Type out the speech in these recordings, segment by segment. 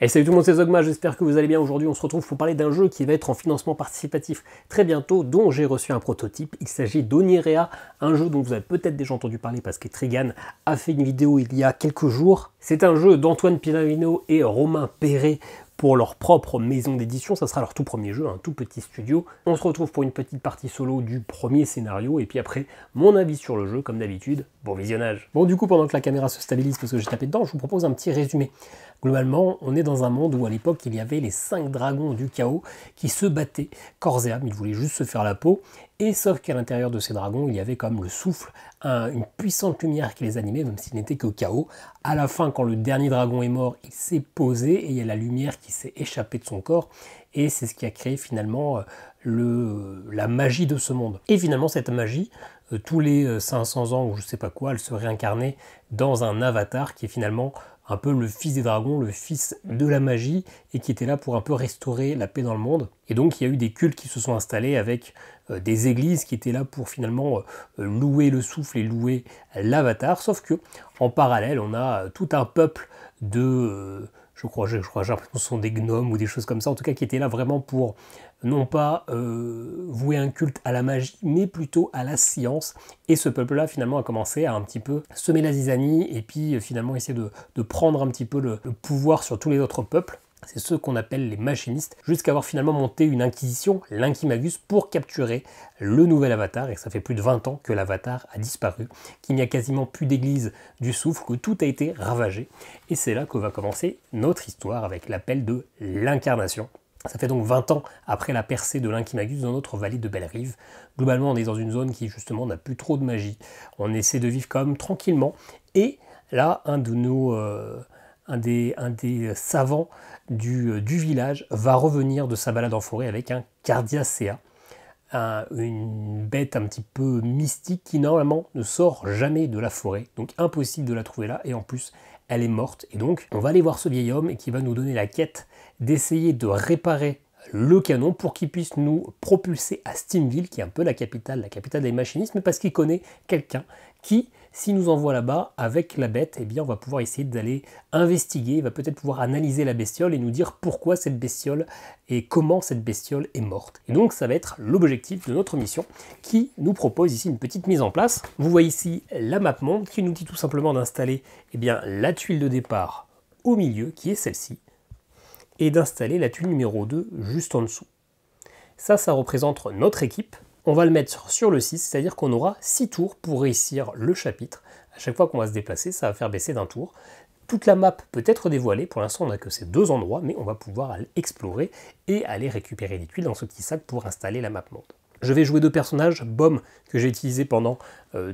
Et salut tout le monde, c'est Zogma, j'espère que vous allez bien. Aujourd'hui on se retrouve pour parler d'un jeu qui va être en financement participatif très bientôt, dont j'ai reçu un prototype. Il s'agit d'Onirea, un jeu dont vous avez peut-être déjà entendu parler parce qu'Etrigan a fait une vidéo il y a quelques jours. C'est un jeu d'Antoine Piravino et Romain Perret pour leur propre maison d'édition. Ça sera leur tout premier jeu, un tout petit studio. On se retrouve pour une petite partie solo du premier scénario et puis après mon avis sur le jeu comme d'habitude. Bon visionnage. Bon du coup pendant que la caméra se stabilise parce que j'ai tapé dedans, je vous propose un petit résumé. Globalement, on est dans un monde où à l'époque il y avait les 5 dragons du chaos qui se battaient corps et âme, ils voulaient juste se faire la peau, et sauf qu'à l'intérieur de ces dragons il y avait comme le souffle, une puissante lumière qui les animait, même s'il n'était que chaos. À la fin, quand le dernier dragon est mort, il s'est posé et il y a la lumière qui s'est échappée de son corps, et c'est ce qui a créé finalement la magie de ce monde. Et finalement cette magie, tous les 500 ans ou je sais pas quoi, elle se réincarnait dans un avatar qui est finalement un peu le fils des dragons, le fils de la magie, et qui était là pour un peu restaurer la paix dans le monde. Et donc il y a eu des cultes qui se sont installés avec des églises qui étaient là pour finalement louer le souffle et louer l'avatar, sauf que en parallèle on a tout un peuple de... j'ai l'impression que ce sont des gnomes ou des choses comme ça, en tout cas qui étaient là vraiment pour non pas vouer un culte à la magie, mais plutôt à la science. Et ce peuple-là, finalement, a commencé à un petit peu semer la zizanie et puis finalement essayer de prendre un petit peu le pouvoir sur tous les autres peuples. C'est ceux qu'on appelle les machinistes, jusqu'à avoir finalement monté une inquisition, l'Inquimagus, pour capturer le nouvel avatar. Et ça fait plus de 20 ans que l'avatar a disparu, qu'il n'y a quasiment plus d'église du souffle, que tout a été ravagé. Et c'est là que va commencer notre histoire avec l'appel de l'incarnation. Ça fait donc 20 ans après la percée de l'Inquimagus dans notre vallée de Belle-Rive. Globalement, on est dans une zone qui justement n'a plus trop de magie. On essaie de vivre quand même tranquillement. Et là, un des savants du village va revenir de sa balade en forêt avec un Cardiacea, une bête un petit peu mystique qui normalement ne sort jamais de la forêt. Donc impossible de la trouver là. Et en plus, elle est morte. Et donc, on va aller voir ce vieil homme et qui va nous donner la quête d'essayer de réparer le canon pour qu'il puisse nous propulser à Steamville, qui est un peu la capitale des machinistes, mais parce qu'il connaît quelqu'un qui, s'il nous envoie là-bas avec la bête, eh bien on va pouvoir essayer d'aller investiguer, il va peut-être pouvoir analyser la bestiole et nous dire pourquoi cette bestiole et comment cette bestiole est morte. Et donc ça va être l'objectif de notre mission qui nous propose ici une petite mise en place. Vous voyez ici la map monde qui nous dit tout simplement d'installer la tuile de départ au milieu, qui est celle-ci, et d'installer la tuile numéro 2 juste en dessous. Ça représente notre équipe. On va le mettre sur le 6, c'est-à-dire qu'on aura 6 tours pour réussir le chapitre. À chaque fois qu'on va se déplacer, ça va faire baisser d'un tour. Toute la map peut être dévoilée, pour l'instant on n'a que ces 2 endroits, mais on va pouvoir aller explorer et aller récupérer les tuiles dans ce petit sac pour installer la map monde. Je vais jouer 2 personnages, Bom, que j'ai utilisé pendant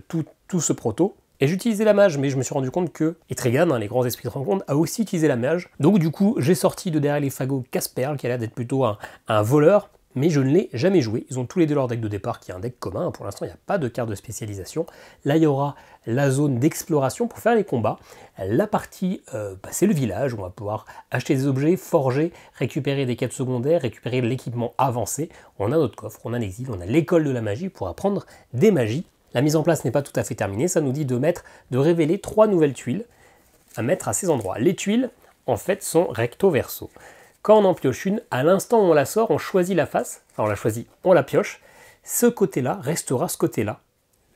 tout ce proto, et j'utilisais la mage, mais je me suis rendu compte que Etrigan, les grands esprits de rencontre, a aussi utilisé la mage. Donc du coup, j'ai sorti de derrière les fagots Casperl, qui a l'air d'être plutôt un voleur, mais je ne l'ai jamais joué. Ils ont tous les deux leur deck de départ, qui est un deck commun. Pour l'instant, il n'y a pas de carte de spécialisation. Là, il y aura la zone d'exploration pour faire les combats. La partie, c'est le village. On va pouvoir acheter des objets, forger, récupérer des quêtes secondaires, récupérer de l'équipement avancé. On a notre coffre, on a l'exil, on a l'école de la magie pour apprendre des magies. La mise en place n'est pas tout à fait terminée, ça nous dit de révéler 3 nouvelles tuiles à mettre à ces endroits. Les tuiles, en fait, sont recto verso. Quand on en pioche une, à l'instant où on la sort, on choisit la face, enfin on la choisit, on la pioche, ce côté-là restera ce côté-là.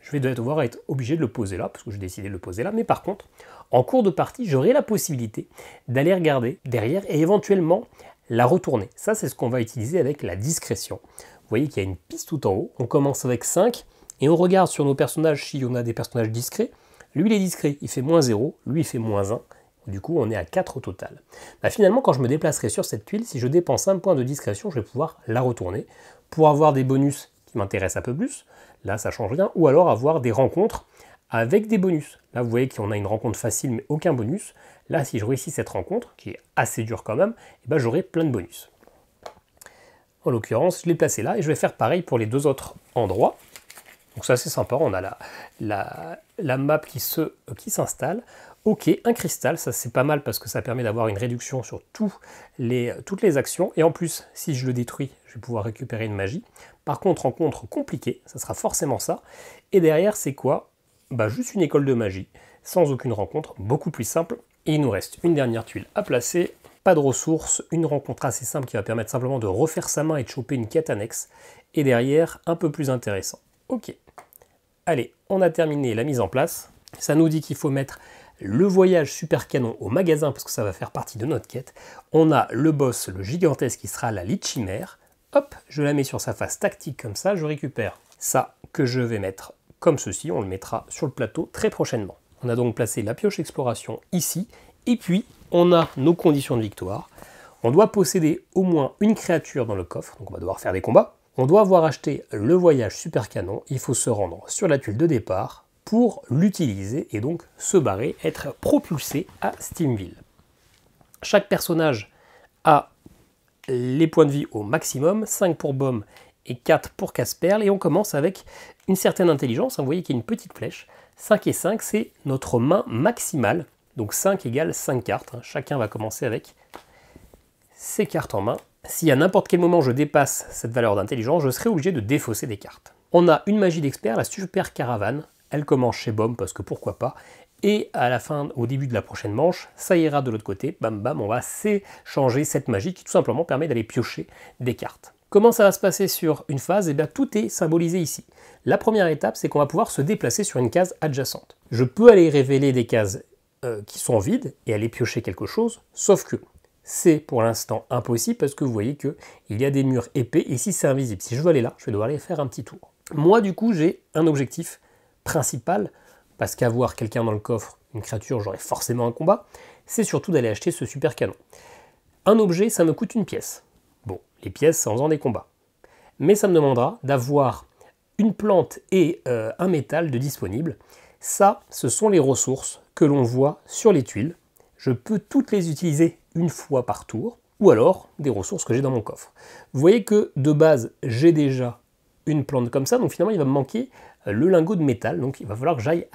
Je vais devoir être obligé de le poser là, parce que j'ai décidé de le poser là, mais par contre, en cours de partie, j'aurai la possibilité d'aller regarder derrière et éventuellement la retourner. Ça, c'est ce qu'on va utiliser avec la discrétion. Vous voyez qu'il y a une piste tout en haut, on commence avec 5, et on regarde sur nos personnages si on a des personnages discrets. Lui, il est discret, il fait -0, lui, il fait -1. Du coup, on est à 4 au total. Finalement, quand je me déplacerai sur cette tuile, si je dépense un point de discrétion, je vais pouvoir la retourner pour avoir des bonus qui m'intéressent un peu plus. Là, ça change rien. Ou alors avoir des rencontres avec des bonus. Là, vous voyez qu'on a une rencontre facile, mais aucun bonus. Là, si je réussis cette rencontre, qui est assez dure quand même, j'aurai plein de bonus. En l'occurrence, je l'ai placé là et je vais faire pareil pour les 2 autres endroits. Donc c'est assez sympa, on a la map qui s'installe. Ok, un cristal, ça c'est pas mal parce que ça permet d'avoir une réduction sur toutes les actions. Et en plus, si je le détruis, je vais pouvoir récupérer une magie. Par contre, rencontre compliquée, ça sera forcément ça. Et derrière, c'est quoi? Juste une école de magie, sans aucune rencontre, beaucoup plus simple. Et il nous reste une dernière tuile à placer. pas de ressources, une rencontre assez simple qui va permettre simplement de refaire sa main et de choper une quête annexe, et derrière, un peu plus intéressant. Ok, allez, on a terminé la mise en place. Ça nous dit qu'il faut mettre le voyage super canon au magasin parce que ça va faire partie de notre quête. On a le boss, le gigantesque qui sera la Lichimère. Hop, je la mets sur sa face tactique comme ça, je récupère ça que je vais mettre comme ceci, on le mettra sur le plateau très prochainement. On a donc placé la pioche exploration ici, et puis on a nos conditions de victoire. On doit posséder au moins une créature dans le coffre, donc on va devoir faire des combats. On doit avoir acheté le voyage super canon, il faut se rendre sur la tuile de départ pour l'utiliser et donc se barrer, être propulsé à Steamville. Chaque personnage a les points de vie au maximum, 5 pour Baume et 4 pour Casperle, et on commence avec une certaine intelligence. Vous voyez qu'il y a une petite flèche. 5 et 5, c'est notre main maximale, donc 5 égale 5 cartes. Chacun va commencer avec ses cartes en main. Si à n'importe quel moment je dépasse cette valeur d'intelligence, je serai obligé de défausser des cartes. On a une magie d'expert, la super caravane. Elle commence chez Baume parce que pourquoi pas. Et à la fin, au début de la prochaine manche, ça ira de l'autre côté. Bam bam, on va s'échanger cette magie qui tout simplement permet d'aller piocher des cartes. Comment ça va se passer sur une phase? Eh bien, tout est symbolisé ici. La première étape, c'est qu'on va pouvoir se déplacer sur une case adjacente. Je peux aller révéler des cases qui sont vides et aller piocher quelque chose, sauf que c'est pour l'instant impossible parce que vous voyez qu'il y a des murs épais et ici c'est invisible. Si je veux aller là, je vais devoir aller faire un petit tour. Moi, du coup, j'ai un objectif principal, parce qu'avoir quelqu'un dans le coffre, une créature, j'aurai forcément un combat, c'est surtout d'aller acheter ce super canon. Un objet, ça me coûte une pièce. Bon, les pièces, c'est en faisant des combats. Mais ça me demandera d'avoir une plante et un métal de disponible. Ça, ce sont les ressources que l'on voit sur les tuiles. Je peux toutes les utiliser une fois par tour, ou alors des ressources que j'ai dans mon coffre. Vous voyez que de base, j'ai déjà une plante comme ça, donc finalement il va me manquer le lingot de métal, donc il va falloir que j'aille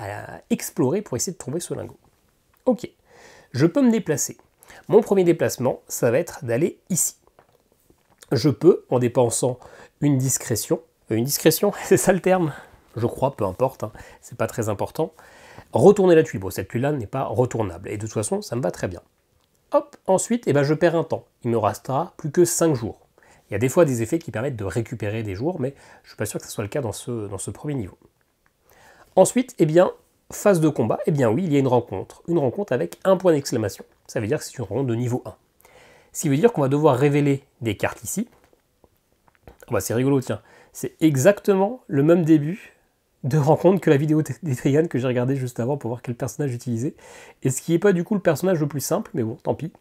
explorer pour essayer de trouver ce lingot. Ok, je peux me déplacer. Mon premier déplacement, ça va être d'aller ici. Je peux, en dépensant une discrétion, c'est ça le terme? Je crois, peu importe, hein, c'est pas très important, retourner la tuile. Bon, cette tuile-là n'est pas retournable, et de toute façon, ça me va très bien. Hop, ensuite, eh ben, je perds un temps. Il me restera plus que 5 jours. Il y a des fois des effets qui permettent de récupérer des jours, mais je ne suis pas sûr que ce soit le cas dans ce premier niveau. Ensuite, eh bien, phase de combat, eh bien oui, il y a une rencontre avec un point d'exclamation. Ça veut dire que c'est une rencontre de niveau 1. Ce qui veut dire qu'on va devoir révéler des cartes ici. Oh bah c'est rigolo, tiens. C'est exactement le même début de rencontre que la vidéo d'Etrigan que j'ai regardé juste avant pour voir quel personnage utiliser. Et ce qui n'est pas du coup le personnage le plus simple, mais bon, tant pis.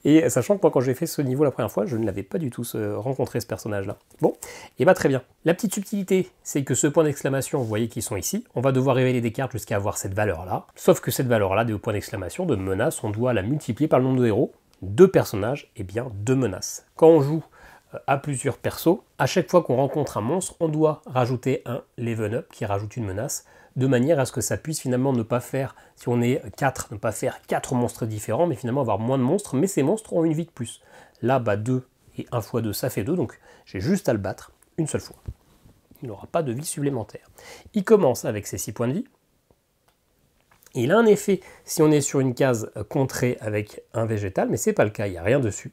Et sachant que moi, quand j'ai fait ce niveau la première fois, je ne l'avais pas du tout rencontré ce personnage-là. Bon, et bah très bien. La petite subtilité, c'est que ce point d'exclamation, vous voyez qu'ils sont ici. On va devoir révéler des cartes jusqu'à avoir cette valeur-là. Sauf que cette valeur-là, des points d'exclamation, de menaces, on doit la multiplier par le nombre de héros. 2 personnages, et bien 2 menaces. Quand on joue à plusieurs persos, à chaque fois qu'on rencontre un monstre, on doit rajouter un level up qui rajoute une menace, de manière à ce que ça puisse finalement ne pas faire, si on est 4, ne pas faire 4 monstres différents, mais finalement avoir moins de monstres, mais ces monstres ont une vie de plus. Là, bah 2 et 1 x 2, ça fait 2, donc j'ai juste à le battre une seule fois. Il n'aura pas de vie supplémentaire. Il commence avec ses 6 points de vie. Il a un effet si on est sur une case contrée avec un végétal, mais c'est pas le cas, il n'y a rien dessus.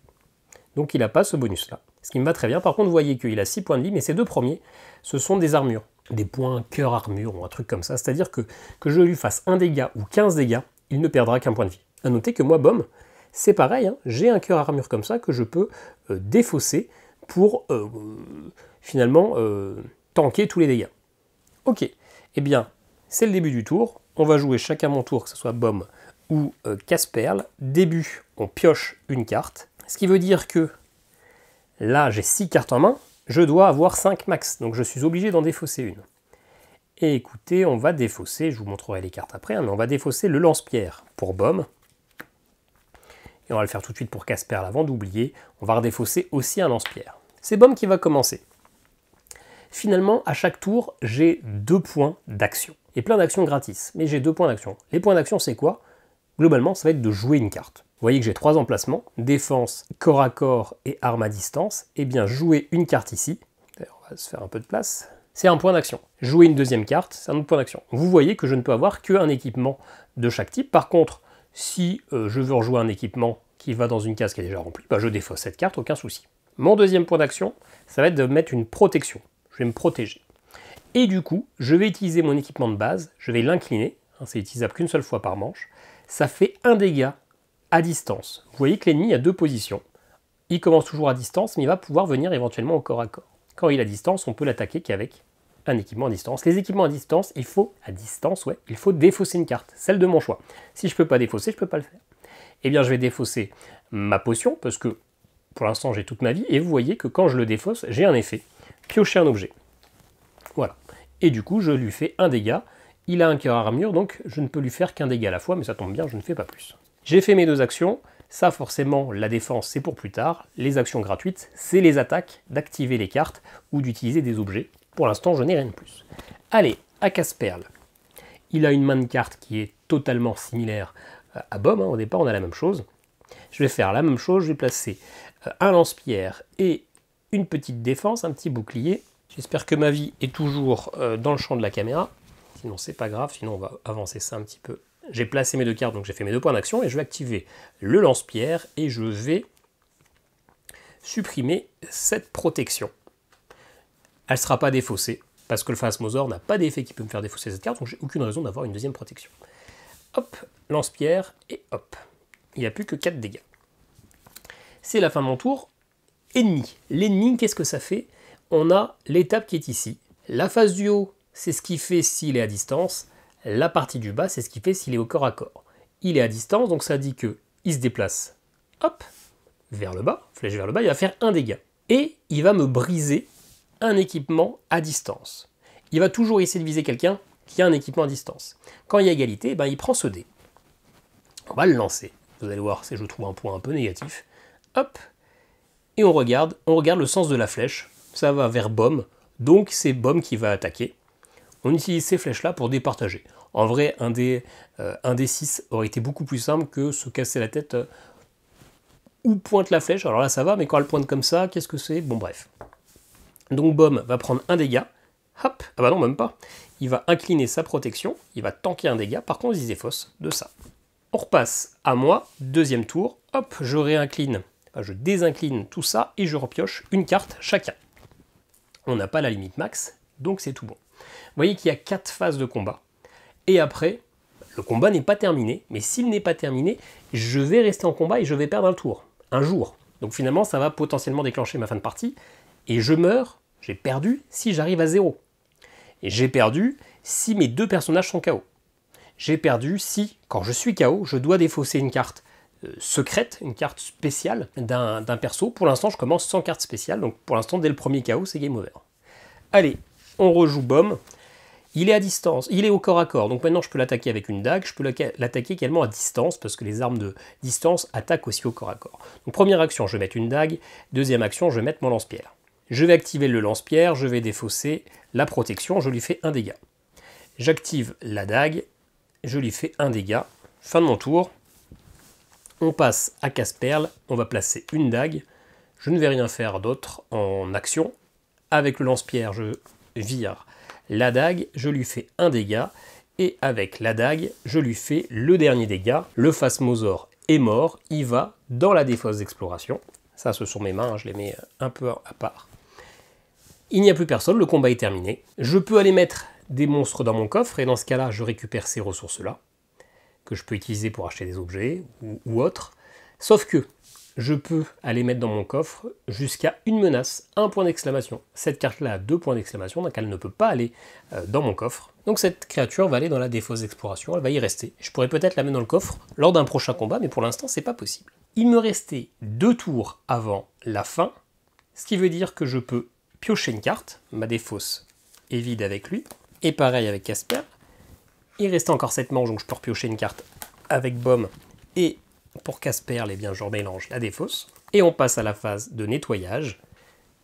Donc il n'a pas ce bonus-là. Ce qui me va très bien. Par contre, vous voyez qu'il a 6 points de vie, mais ces 2 premiers, ce sont des armures. Des points cœur armure ou un truc comme ça. C'est-à-dire que je lui fasse 1 dégât ou 15 dégâts, il ne perdra qu'un point de vie. A noter que moi, Baume, c'est pareil. Hein, j'ai un cœur armure comme ça que je peux défausser pour finalement tanker tous les dégâts. Ok. Eh bien, c'est le début du tour. On va jouer chacun mon tour, que ce soit Baume ou Casperle. Début, on pioche une carte. Ce qui veut dire que là, j'ai 6 cartes en main, je dois avoir 5 max, donc je suis obligé d'en défausser une. Et écoutez, on va défausser, je vous montrerai les cartes après, hein, mais on va défausser le lance-pierre pour Baume. Et on va le faire tout de suite pour Casperle avant d'oublier. On va redéfausser aussi un lance-pierre. C'est Baume qui va commencer. Finalement, à chaque tour, j'ai 2 points d'action. Et plein d'actions gratis, mais j'ai 2 points d'action. Les points d'action, c'est quoi? Globalement, ça va être de jouer une carte. Vous voyez que j'ai 3 emplacements, défense, corps à corps et arme à distance. Eh bien, jouer une carte ici, d'ailleurs, on va se faire un peu de place, c'est un point d'action. Jouer une deuxième carte, c'est un autre point d'action. Vous voyez que je ne peux avoir qu'un équipement de chaque type. Par contre, si je veux rejouer un équipement qui va dans une case qui est déjà remplie, bah je défausse cette carte, aucun souci. Mon deuxième point d'action, ça va être de mettre une protection. Je vais me protéger. Et du coup, je vais utiliser mon équipement de base, je vais l'incliner, hein, c'est utilisable qu'une seule fois par manche. Ça fait un dégât à distance. Vous voyez que l'ennemi a deux positions. Il commence toujours à distance, mais il va pouvoir venir éventuellement au corps à corps. Quand il est à distance, on peut l'attaquer qu'avec un équipement à distance. Les équipements à distance, il faut défausser une carte, celle de mon choix. Si je ne peux pas défausser, je ne peux pas le faire. Eh bien, je vais défausser ma potion, parce que pour l'instant, j'ai toute ma vie, et vous voyez que quand je le défausse, j'ai un effet. Piocher un objet. Voilà. Et du coup, je lui fais un dégât. Il a un cœur armure, donc je ne peux lui faire qu'un dégât à la fois, mais ça tombe bien, je ne fais pas plus. J'ai fait mes deux actions. Ça, forcément, la défense, c'est pour plus tard. Les actions gratuites, c'est les attaques, d'activer les cartes ou d'utiliser des objets. Pour l'instant, je n'ai rien de plus. Allez, à casse-perle. Il a une main de carte qui est totalement similaire à Baume. Hein. Au départ, on a la même chose. Je vais faire la même chose. Je vais placer un lance-pierre et une petite défense, un petit bouclier. J'espère que ma vie est toujours dans le champ de la caméra. Sinon, c'est pas grave. Sinon, on va avancer ça un petit peu. J'ai placé mes deux cartes, donc j'ai fait mes deux points d'action, et je vais activer le lance-pierre, et je vais supprimer cette protection. Elle ne sera pas défaussée, parce que le Phasmosaure n'a pas d'effet qui peut me faire défausser cette carte, donc j'ai aucune raison d'avoir une deuxième protection. Hop, lance-pierre, et hop. Il n'y a plus que 4 dégâts. C'est la fin de mon tour. Ennemi. L'ennemi, qu'est-ce que ça fait? On a l'étape qui est ici. La phase du haut, c'est ce qu'il fait s'il est à distance. La partie du bas, c'est ce qu'il fait s'il est au corps à corps. Il est à distance, donc ça dit qu'il se déplace, hop, vers le bas, flèche vers le bas, il va faire un dégât. Et il va me briser un équipement à distance. Il va toujours essayer de viser quelqu'un qui a un équipement à distance. Quand il y a égalité, ben, il prend ce dé. On va le lancer. Vous allez voir, c'est je trouve un point un peu négatif. Hop, et on regarde le sens de la flèche. Ça va vers Baume, donc c'est Baume qui va attaquer. On utilise ces flèches-là pour départager. En vrai, un des 6 aurait été beaucoup plus simple que se casser la tête où pointe la flèche. Alors là, ça va, mais quand elle pointe comme ça, qu'est-ce que c'est? Bon, bref. Donc, Baume va prendre un dégât. Hop, ah bah non, même pas. Il va incliner sa protection. Il va tanker un dégât. Par contre, il se défausse de ça. On repasse à moi. Deuxième tour. Hop, je réincline. Enfin, je désincline tout ça et je repioche une carte chacun. On n'a pas la limite max, donc c'est tout bon. Vous voyez qu'il y a 4 phases de combat. Et après, le combat n'est pas terminé. Mais s'il n'est pas terminé, je vais rester en combat et je vais perdre un tour. Un jour. Donc finalement, ça va potentiellement déclencher ma fin de partie. Et je meurs, j'ai perdu, si j'arrive à 0. Et j'ai perdu si mes deux personnages sont KO. J'ai perdu si, quand je suis KO, je dois défausser une carte secrète, une carte spéciale d'un perso. Pour l'instant, je commence sans carte spéciale. Donc pour l'instant, dès le premier KO, c'est game over. Allez, on rejoue Baume. Il est à distance, il est au corps à corps, donc maintenant je peux l'attaquer avec une dague, je peux l'attaquer également à distance, parce que les armes de distance attaquent aussi au corps à corps. Donc première action, je vais mettre une dague, deuxième action, je vais mettre mon lance-pierre. Je vais activer le lance-pierre, je vais défausser la protection, je lui fais un dégât. J'active la dague, je lui fais un dégât. Fin de mon tour. On passe à casse-perle, on va placer une dague. Je ne vais rien faire d'autre en action. Avec le lance-pierre, je vire la dague, je lui fais un dégât, et avec la dague, je lui fais le dernier dégât. Le Phasmosaure est mort, il va dans la défausse d'exploration. Ça, ce sont mes mains, je les mets un peu à part. Il n'y a plus personne, le combat est terminé. Je peux aller mettre des monstres dans mon coffre, et dans ce cas-là, je récupère ces ressources-là, que je peux utiliser pour acheter des objets ou autres. Sauf que je peux aller mettre dans mon coffre jusqu'à une menace, un point d'exclamation. Cette carte-là a 2 points d'exclamation, donc elle ne peut pas aller dans mon coffre. Donc cette créature va aller dans la défausse d'exploration, elle va y rester. Je pourrais peut-être la mettre dans le coffre lors d'un prochain combat, mais pour l'instant, c'est pas possible. Il me restait 2 tours avant la fin, ce qui veut dire que je peux piocher une carte. Ma défausse est vide avec lui. Et pareil avec Casper. Il reste encore 7 manches, donc je peux repiocher une carte avec Baume. Et pour Casper, eh bien, je remélange la défausse. Et on passe à la phase de nettoyage.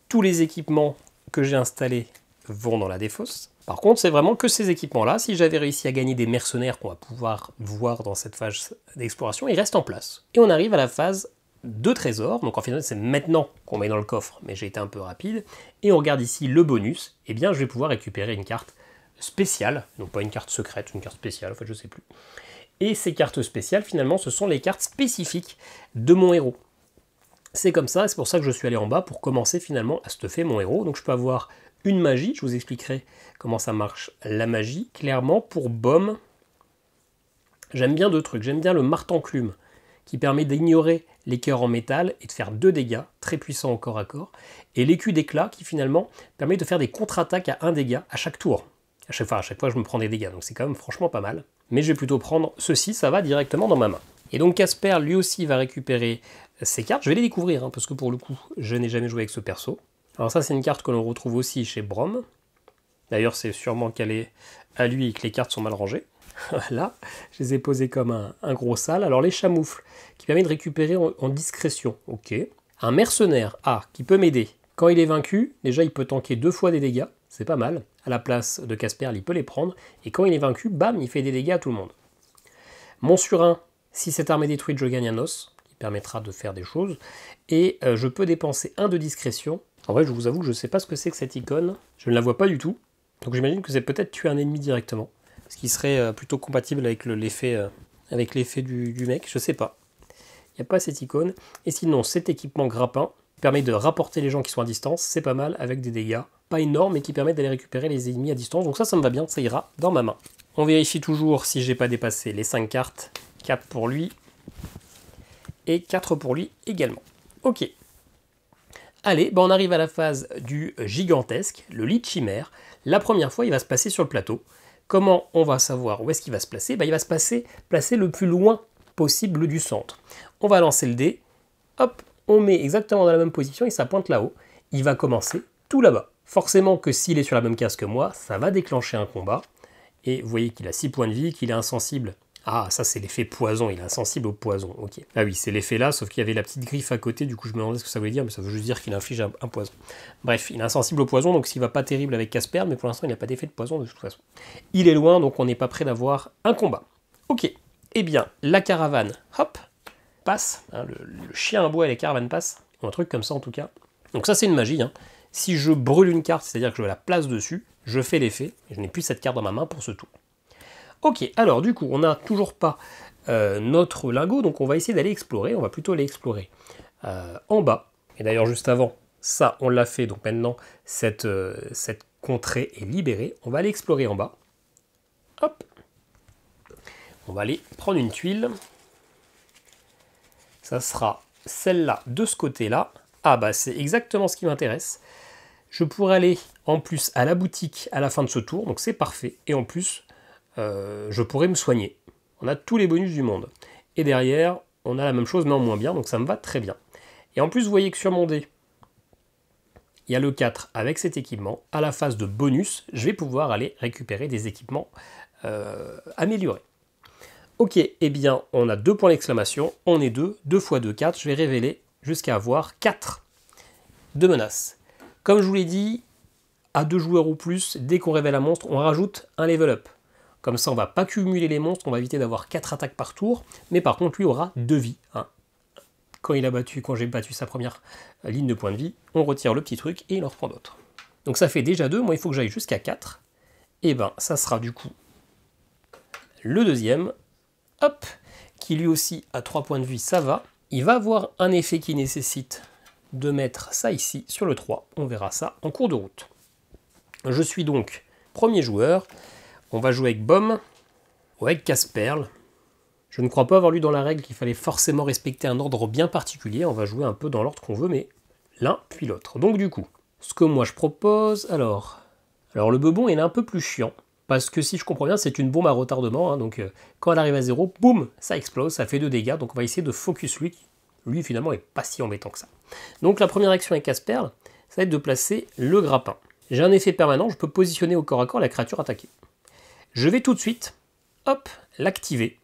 Tous les équipements que j'ai installés vont dans la défausse. Par contre, c'est vraiment que ces équipements-là. Si j'avais réussi à gagner des mercenaires qu'on va pouvoir voir dans cette phase d'exploration, ils restent en place. Et on arrive à la phase de trésor. Donc en final, c'est maintenant qu'on met dans le coffre, mais j'ai été un peu rapide. Et on regarde ici le bonus. Eh bien, je vais pouvoir récupérer une carte spéciale. Donc pas une carte secrète, une carte spéciale, en fait, je sais plus. Et ces cartes spéciales, finalement, ce sont les cartes spécifiques de mon héros. C'est comme ça, c'est pour ça que je suis allé en bas pour commencer finalement à stuffer mon héros. Donc je peux avoir une magie, je vous expliquerai comment ça marche la magie. Clairement, pour Baume, j'aime bien deux trucs. J'aime bien le Martenclume, qui permet d'ignorer les cœurs en métal et de faire 2 dégâts, très puissant au corps à corps. Et l'écu d'éclat, qui finalement permet de faire des contre-attaques à 1 dégât à chaque tour. À chaque fois, je me prends des dégâts, donc c'est quand même franchement pas mal. Mais je vais plutôt prendre ceci, ça va directement dans ma main. Et donc Casper, lui aussi, va récupérer ces cartes. Je vais les découvrir, hein, parce que pour le coup, je n'ai jamais joué avec ce perso. Alors ça, c'est une carte que l'on retrouve aussi chez Braum. D'ailleurs, c'est sûrement qu'elle est à lui et que les cartes sont mal rangées. Voilà, je les ai posées comme un gros sale. Alors les chamoufles, qui permet de récupérer en discrétion. Ok. Un mercenaire, qui peut m'aider. Quand il est vaincu, déjà, il peut tanker 2 fois des dégâts. C'est pas mal. À la place de Casper, il peut les prendre. Et quand il est vaincu, bam, il fait des dégâts à tout le monde. Mon surin, si cette arme est détruite, je gagne un os, qui permettra de faire des choses. Et je peux dépenser 1 de discrétion. En vrai, je vous avoue que je ne sais pas ce que c'est que cette icône. Je ne la vois pas du tout. Donc j'imagine que c'est peut-être tuer un ennemi directement. Ce qui serait plutôt compatible avec l'effet du mec. Je sais pas. Il n'y a pas cette icône. Et sinon, cet équipement grappin permet de rapporter les gens qui sont à distance. C'est pas mal, avec des dégâts pas énormes, mais qui permettent d'aller récupérer les ennemis à distance. Donc ça me va bien, ça ira dans ma main. On vérifie toujours si j'ai pas dépassé les 5 cartes. 4 pour lui. Et 4 pour lui également. Ok. Allez, on arrive à la phase du gigantesque, le lit de chimère. La première fois, il va se passer sur le plateau. Comment on va savoir où est-ce qu'il va se placer? Il va se placer le plus loin possible du centre. On va lancer le dé. Hop, on met exactement dans la même position et ça pointe là-haut. Il va commencer tout là-bas. Forcément que s'il est sur la même case que moi, ça va déclencher un combat. Et vous voyez qu'il a 6 points de vie, qu'il est insensible. Ah, ça c'est l'effet poison, il est insensible au poison, ok. Ah oui, c'est l'effet là, sauf qu'il y avait la petite griffe à côté, du coup je me demandais ce que ça voulait dire, mais ça veut juste dire qu'il inflige un poison. Bref, il est insensible au poison, donc s'il va pas terrible avec Casper, mais pour l'instant il n'a pas d'effet de poison de toute façon. Il est loin, donc on n'est pas prêt d'avoir un combat. Ok, eh bien, la caravane, hop, passe, hein, le chien à bois et les caravanes passent, ou un truc comme ça en tout cas. Donc ça c'est une magie, hein. Si je brûle une carte, c'est-à-dire que je la place dessus, je fais l'effet, et je n'ai plus cette carte dans ma main pour ce tour. Ok, alors du coup, on n'a toujours pas notre lingot, donc on va essayer d'aller explorer, on va plutôt aller explorer en bas. Et d'ailleurs, juste avant, ça, on l'a fait, donc maintenant, cette contrée est libérée. On va aller explorer en bas. Hop. On va aller prendre une tuile. Ça sera celle-là de ce côté-là. Ah bah, c'est exactement ce qui m'intéresse. Je pourrais aller en plus à la boutique à la fin de ce tour, donc c'est parfait. Et en plus... je pourrais me soigner. On a tous les bonus du monde. Et derrière, on a la même chose, mais en moins bien, donc ça me va très bien. Et en plus, vous voyez que sur mon dé, il y a le 4 avec cet équipement. À la phase de bonus, je vais pouvoir aller récupérer des équipements améliorés. Ok, eh bien, on a 2 points d'exclamation, on est 2, 2 fois 2, 4. Je vais révéler jusqu'à avoir 4 de menaces. Comme je vous l'ai dit, à 2 joueurs ou plus, dès qu'on révèle un monstre, on rajoute un level up. Comme ça, on ne va pas cumuler les monstres, on va éviter d'avoir 4 attaques par tour, mais par contre, lui aura 2 vies. Hein. Quand j'ai battu sa première ligne de points de vie, on retire le petit truc et il en reprend d'autres. Donc ça fait déjà 2, moi il faut que j'aille jusqu'à 4. Et ben, ça sera du coup le deuxième, hop, qui lui aussi a 3 points de vie, ça va. Il va avoir un effet qui nécessite de mettre ça ici sur le 3, on verra ça en cours de route. Je suis donc premier joueur. On va jouer avec Baume ou avec Casperle. Je ne crois pas avoir lu dans la règle qu'il fallait forcément respecter un ordre bien particulier. On va jouer un peu dans l'ordre qu'on veut, mais l'un puis l'autre. Donc du coup, ce que moi je propose... Alors le bebon il est un peu plus chiant. Parce que si je comprends bien, c'est une bombe à retardement. Hein, donc quand elle arrive à 0, boum, ça explose, ça fait 2 dégâts. Donc on va essayer de focus lui. Lui finalement est pas si embêtant que ça. Donc la première action avec Casperle, ça va être de placer le grappin. J'ai un effet permanent, je peux positionner au corps à corps la créature attaquée. Je vais tout de suite, hop, l'activer.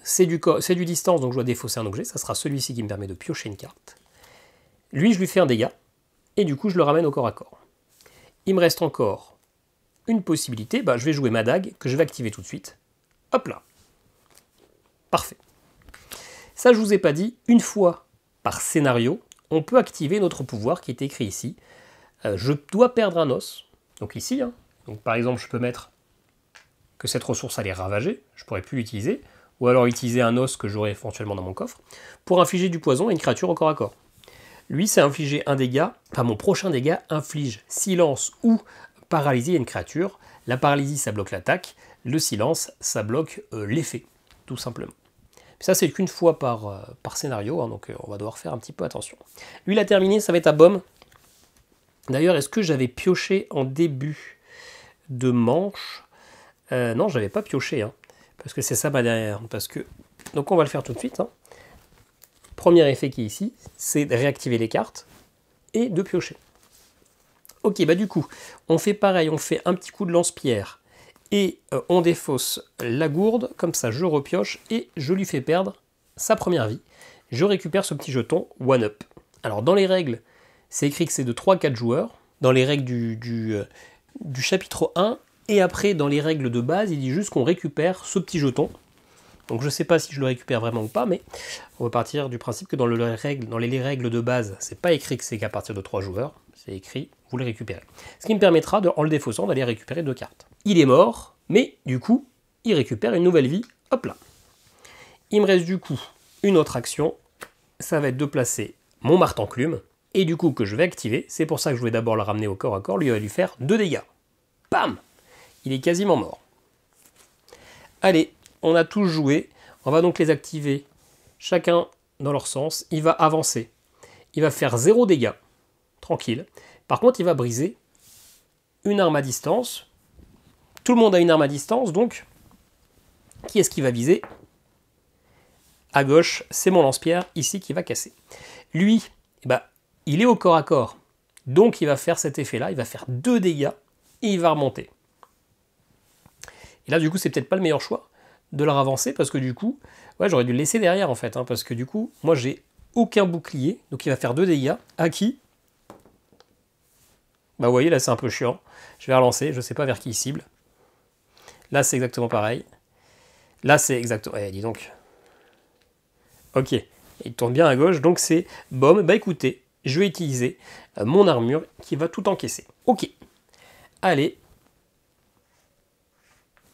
C'est du distance, donc je dois défausser un objet. Ça sera celui-ci qui me permet de piocher une carte. Lui, je lui fais un dégât. Et du coup, je le ramène au corps à corps. Il me reste encore une possibilité. Bah, je vais jouer ma dague, que je vais activer tout de suite. Hop là. Parfait. Ça, je ne vous ai pas dit, une fois par scénario, on peut activer notre pouvoir qui est écrit ici. Je dois perdre un os. Donc ici, hein. Donc par exemple, je peux mettre que cette ressource allait ravager, je pourrais plus l'utiliser, ou alors utiliser un os que j'aurais éventuellement dans mon coffre, pour infliger du poison à une créature au corps à corps. Lui, c'est infliger un dégât, enfin mon prochain dégât inflige silence ou paralysie à une créature. La paralysie, ça bloque l'attaque, le silence, ça bloque l'effet, tout simplement. Ça, c'est qu'une fois par scénario, hein, donc on va devoir faire un petit peu attention. Lui, il a terminé, ça va être à Baume. D'ailleurs, est-ce que j'avais pioché en début de manche? Non, j'avais pas pioché, hein, parce que c'est ça ma dernière. Donc on va le faire tout de suite. Hein. Premier effet qui est ici, c'est de réactiver les cartes et de piocher. Ok, bah du coup, on fait pareil, on fait un petit coup de lance-pierre et on défausse la gourde, comme ça je repioche et je lui fais perdre sa première vie. Je récupère ce petit jeton one-up. Alors dans les règles, c'est écrit que c'est de 3-4 joueurs, dans les règles du chapitre 1, et après dans les règles de base, il dit juste qu'on récupère ce petit jeton. Donc je ne sais pas si je le récupère vraiment ou pas, mais on va partir du principe que dans les règles de base, c'est pas écrit que c'est qu'à partir de 3 joueurs, c'est écrit vous les récupérez. Ce qui me permettra, en le défaussant, d'aller récupérer 2 cartes. Il est mort, mais du coup, il récupère une nouvelle vie, hop là. Il me reste du coup une autre action, ça va être de placer mon martenclume, et du coup que je vais activer, c'est pour ça que je vais d'abord le ramener au corps à corps, lui va lui faire 2 dégâts. Bam! Il est quasiment mort. Allez, on a tous joué, on va donc les activer chacun dans leur sens, il va avancer, il va faire 0 dégâts, tranquille. Par contre, il va briser une arme à distance, tout le monde a une arme à distance, donc qui est-ce qui va viser? À gauche, c'est mon lance-pierre ici qui va casser. Lui, eh ben, il est au corps à corps, donc il va faire cet effet-là, il va faire 2 dégâts et il va remonter. Et là, du coup, c'est peut-être pas le meilleur choix de le ravancer parce que du coup, ouais, j'aurais dû le laisser derrière en fait, hein, parce que du coup, moi j'ai aucun bouclier, donc il va faire 2 dégâts. À qui? Bah vous voyez, là c'est un peu chiant. Je vais relancer, je sais pas vers qui il cible. Là c'est exactement pareil. Là c'est exactement... Eh, dis donc. Ok, il tourne bien à gauche, donc c'est Baume. Bah écoutez, je vais utiliser mon armure qui va tout encaisser. Ok, allez.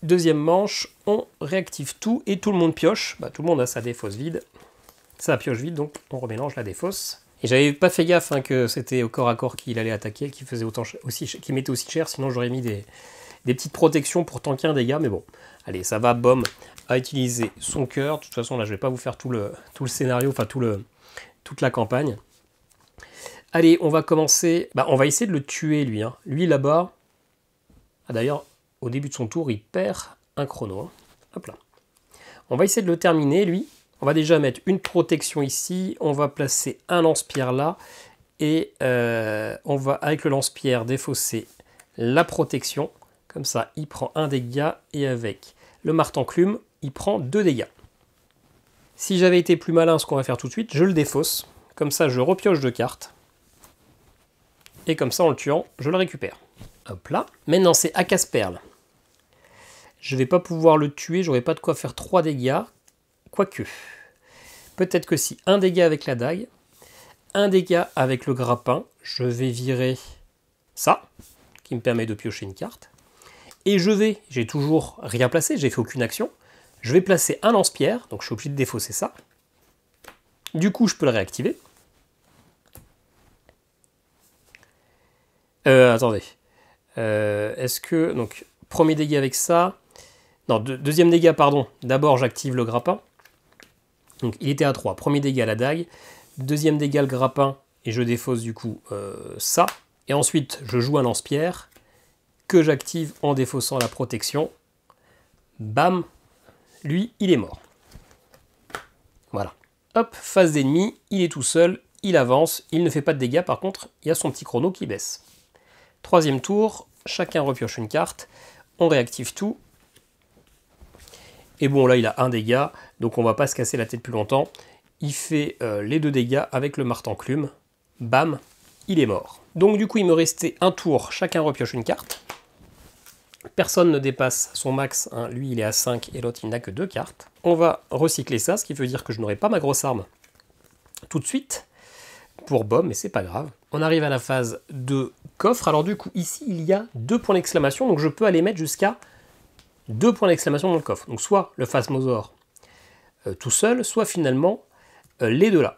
Deuxième manche, on réactive tout et tout le monde pioche. Bah, tout le monde a sa défausse vide. Ça pioche vide, donc on remélange la défausse. Et j'avais pas fait gaffe hein, que c'était au corps à corps qu'il allait attaquer, qui mettait aussi cher, sinon j'aurais mis des petites protections pour tanker un dégât, mais bon. Allez, ça va, Baume à utiliser son cœur. De toute façon, là, je vais pas vous faire tout le scénario, enfin toute la campagne. Allez, on va commencer... Bah, on va essayer de le tuer, lui. Hein. Lui, là-bas... Ah, d'ailleurs... Au début de son tour, il perd un chrono. Hein. Hop là. On va essayer de le terminer, lui. On va déjà mettre une protection ici. On va placer un lance-pierre là. Et on va, avec le lance-pierre, défausser la protection. Comme ça, il prend un dégât. Et avec le martenclume, il prend 2 dégâts. Si j'avais été plus malin, ce qu'on va faire tout de suite, je le défausse. Comme ça, je repioche 2 cartes. Et comme ça, en le tuant, je le récupère. Hop là. Maintenant, c'est à casse-perle. Je ne vais pas pouvoir le tuer, j'aurai pas de quoi faire 3 dégâts. Quoique. Peut-être que si. Un dégât avec la dague. Un dégât avec le grappin. Je vais virer ça. Qui me permet de piocher une carte. Et j'ai toujours rien placé, j'ai fait aucune action. Je vais placer un lance-pierre. Donc je suis obligé de défausser ça. Du coup, je peux le réactiver. Attendez. Est-ce que... Donc, premier dégât avec ça... Non, deuxième dégât, pardon. D'abord, j'active le grappin. Donc, il était à 3. Premier dégât, la dague. Deuxième dégât, le grappin. Et je défausse, du coup, ça. Et ensuite, je joue un lance-pierre que j'active en défaussant la protection. Bam. Lui, il est mort. Voilà. Hop, phase d'ennemi. Il est tout seul. Il avance. Il ne fait pas de dégâts. Par contre, il y a son petit chrono qui baisse. Troisième tour. Chacun repioche une carte. On réactive tout. Et bon, là, il a un dégât, donc on va pas se casser la tête plus longtemps. Il fait les 2 dégâts avec le martenclume. Bam, il est mort. Donc du coup, il me restait un tour. Chacun repioche une carte. Personne ne dépasse son max. Hein. Lui, il est à 5 et l'autre, il n'a que 2 cartes. On va recycler ça, ce qui veut dire que je n'aurai pas ma grosse arme tout de suite pour Baume, mais c'est pas grave. On arrive à la phase de coffre. Alors du coup, ici, il y a 2 points d'exclamation, donc je peux aller mettre jusqu'à 2 points d'exclamation dans le coffre. Donc soit le Phasmosaur tout seul, soit finalement les deux là.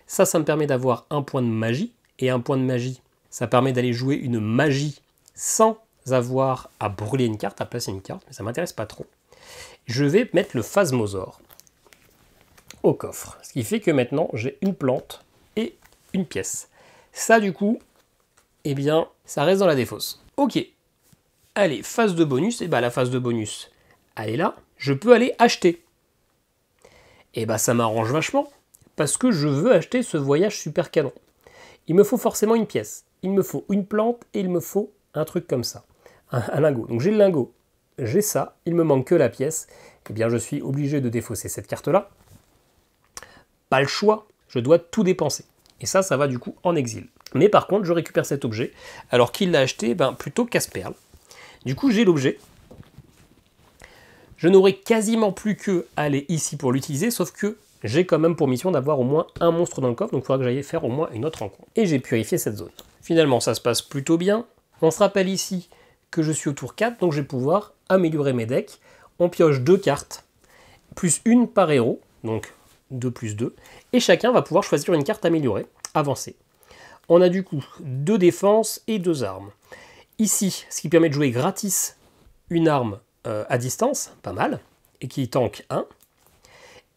Ça me permet d'avoir un point de magie, et un point de magie, ça permet d'aller jouer une magie sans avoir à brûler une carte, à placer une carte, mais ça m'intéresse pas trop. Je vais mettre le Phasmosaur au coffre, ce qui fait que maintenant j'ai une plante et une pièce. Ça du coup, eh bien, ça reste dans la défausse. Ok, allez, phase de bonus, et bah la phase de bonus, elle est là, je peux aller acheter. Et bah ça m'arrange vachement, parce que je veux acheter ce voyage super canon. Il me faut forcément une pièce, il me faut une plante, et il me faut un truc comme ça, un lingot. Donc j'ai le lingot, j'ai ça, il me manque que la pièce, et bien je suis obligé de défausser cette carte-là. Pas le choix, je dois tout dépenser. Et ça va du coup en exil. Mais par contre, je récupère cet objet, alors qu'il l'a acheté plutôt Casperle. Du coup, j'ai l'objet. Je n'aurai quasiment plus que aller ici pour l'utiliser, sauf que j'ai quand même pour mission d'avoir au moins un monstre dans le coffre, donc il faudra que j'aille faire au moins une autre rencontre. Et j'ai purifié cette zone. Finalement, ça se passe plutôt bien. On se rappelle ici que je suis au tour 4, donc je vais pouvoir améliorer mes decks. On pioche 2 cartes, plus une par héros, donc 2 plus 2, et chacun va pouvoir choisir une carte améliorée, avancée. On a du coup 2 défenses et 2 armes. Ici, ce qui permet de jouer gratis une arme à distance, pas mal, et qui tank 1.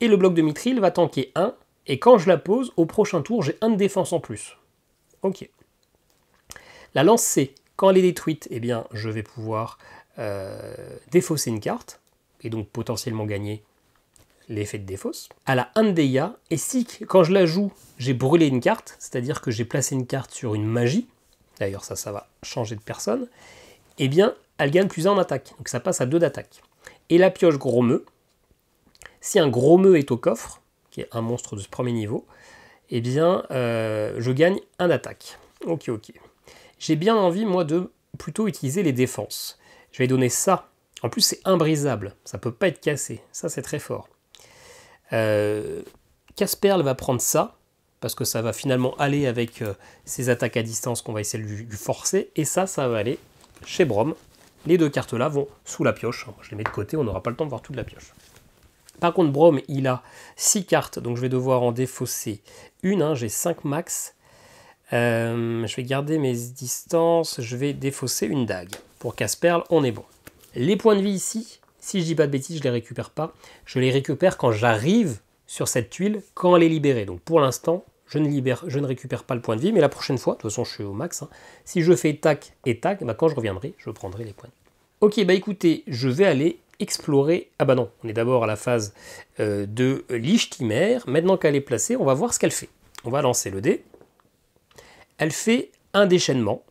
Et le bloc de mithril va tanker 1, et quand je la pose, au prochain tour, j'ai 1 de défense en plus. Ok. La lance C, quand elle est détruite, eh bien, je vais pouvoir défausser une carte, et donc potentiellement gagner l'effet de défausse. Elle a 1 de dégâts, et si quand je la joue, j'ai brûlé une carte, c'est-à-dire que j'ai placé une carte sur une magie, d'ailleurs ça va changer de personne, eh bien elle gagne plus 1 en attaque, donc ça passe à 2 d'attaque. Et la pioche gros meux, si un gros meux est au coffre, qui est un monstre de ce premier niveau, eh bien je gagne 1 d'attaque. Ok. J'ai bien envie moi de plutôt utiliser les défenses. Je vais donner ça, en plus c'est imbrisable, ça peut pas être cassé, ça c'est très fort. Casperle va prendre ça, parce que ça va finalement aller avec ses attaques à distance qu'on va essayer de lui forcer, et ça va aller chez Braum. Les 2 cartes là vont sous la pioche, je les mets de côté, on n'aura pas le temps de voir toute la pioche. Par contre Braum il a 6 cartes, donc je vais devoir en défausser une, j'ai 5 max. Je vais garder mes distances, je vais défausser une dague. Pour Casperle, on est bon. Les points de vie ici, si je dis pas de bêtises, je les récupère pas. Je les récupère quand j'arrive sur cette tuile, quand elle est libérée. Donc pour l'instant, je ne récupère pas le point de vie, mais la prochaine fois, de toute façon je suis au max, si je fais tac et tac, quand je reviendrai, je prendrai les points de vie. Ok, écoutez, je vais aller explorer... Ah non, on est d'abord à la phase de Lich-Timère. Maintenant qu'elle est placée, on va voir ce qu'elle fait. On va lancer le dé. Elle fait un déchaînement.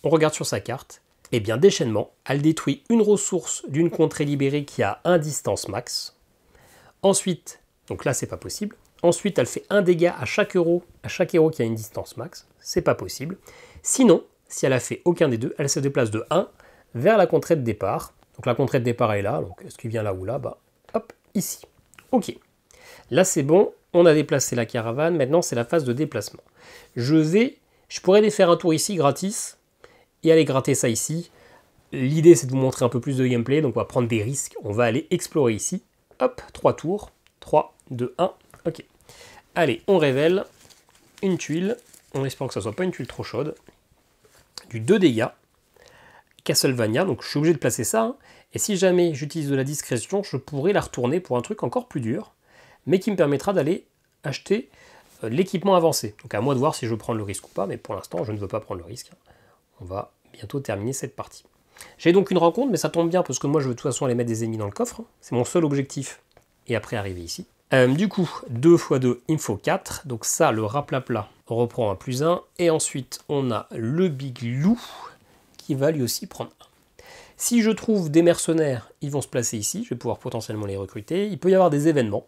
On regarde sur sa carte. Eh bien, déchaînement, elle détruit une ressource d'une contrée libérée qui a 1 distance max. Ensuite, donc là, c'est pas possible. Ensuite, elle fait 1 dégât à chaque héros qui a une distance max. C'est pas possible. Sinon, si elle a fait aucun des deux, elle se déplace de 1 vers la contrée de départ. Donc la contrée de départ est là. Donc est-ce qu'il vient là ou là? Hop, ici. Ok. Là, c'est bon. On a déplacé la caravane. Maintenant, c'est la phase de déplacement. Je pourrais aller faire un tour ici, gratis, et aller gratter ça ici. L'idée, c'est de vous montrer un peu plus de gameplay, donc on va prendre des risques. On va aller explorer ici. Hop, 3 tours. 3, 2, 1. Ok. Allez, on révèle une tuile. On espère que ça ne soit pas une tuile trop chaude. Du 2 dégâts. Castlevania, donc je suis obligé de placer ça. Et si jamais j'utilise de la discrétion, je pourrais la retourner pour un truc encore plus dur, mais qui me permettra d'aller acheter l'équipement avancé. Donc à moi de voir si je prends le risque ou pas, mais pour l'instant, je ne veux pas prendre le risque. On va bientôt terminer cette partie. J'ai donc une rencontre, mais ça tombe bien, parce que moi, je veux de toute façon aller mettre des ennemis dans le coffre. C'est mon seul objectif. Et après, arriver ici. Du coup, 2 x 2, il me faut 4. Donc ça, le raplapla, on reprend un plus 1. Et ensuite, on a le Big Lou, qui va lui aussi prendre 1. Si je trouve des mercenaires, ils vont se placer ici. Je vais pouvoir potentiellement les recruter. Il peut y avoir des événements.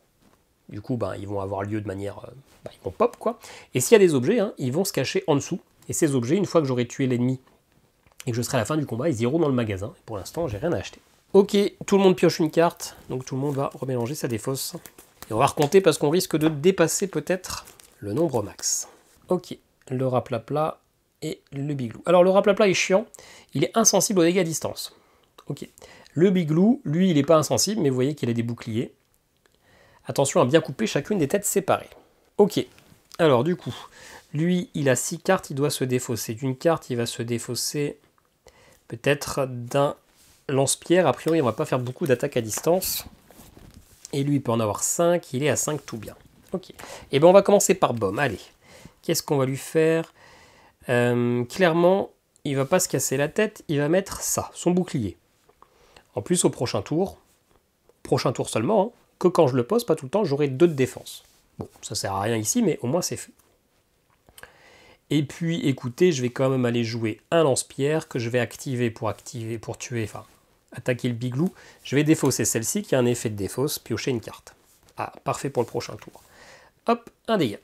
Du coup, ils vont avoir lieu de manière... ils vont pop, quoi. Et s'il y a des objets, ils vont se cacher en dessous. Et ces objets, une fois que j'aurai tué l'ennemi et que je serai à la fin du combat, ils iront dans le magasin. Et pour l'instant, j'ai rien à acheter. Ok, tout le monde pioche une carte. Donc tout le monde va remélanger sa défausse. Et on va recompter parce qu'on risque de dépasser peut-être le nombre max. Ok, le raplapla et le biglou. Alors le raplapla est chiant. Il est insensible aux dégâts à distance. Ok. Le Biglou, lui, il n'est pas insensible, mais vous voyez qu'il a des boucliers. Attention à bien couper chacune des têtes séparées. Ok, alors du coup, lui, il a 6 cartes, il doit se défausser. D'une carte, il va se défausser peut-être d'un lance-pierre. A priori, on va pas faire beaucoup d'attaques à distance. Et lui, il peut en avoir 5, il est à 5 tout bien. Ok, et bien on va commencer par Baume, allez. Qu'est-ce qu'on va lui faire? Clairement, il va pas se casser la tête, il va mettre ça, son bouclier. En plus, au prochain tour seulement, hein, que quand je le pose, pas tout le temps, j'aurai 2 de défense. Bon, ça sert à rien ici, mais au moins c'est fait. Et puis, écoutez, je vais quand même aller jouer un lance-pierre que je vais activer pour tuer, enfin, attaquer le Biglou. Je vais défausser celle-ci qui a un effet de défausse, piocher une carte. Ah, parfait pour le prochain tour. Hop, un dégât.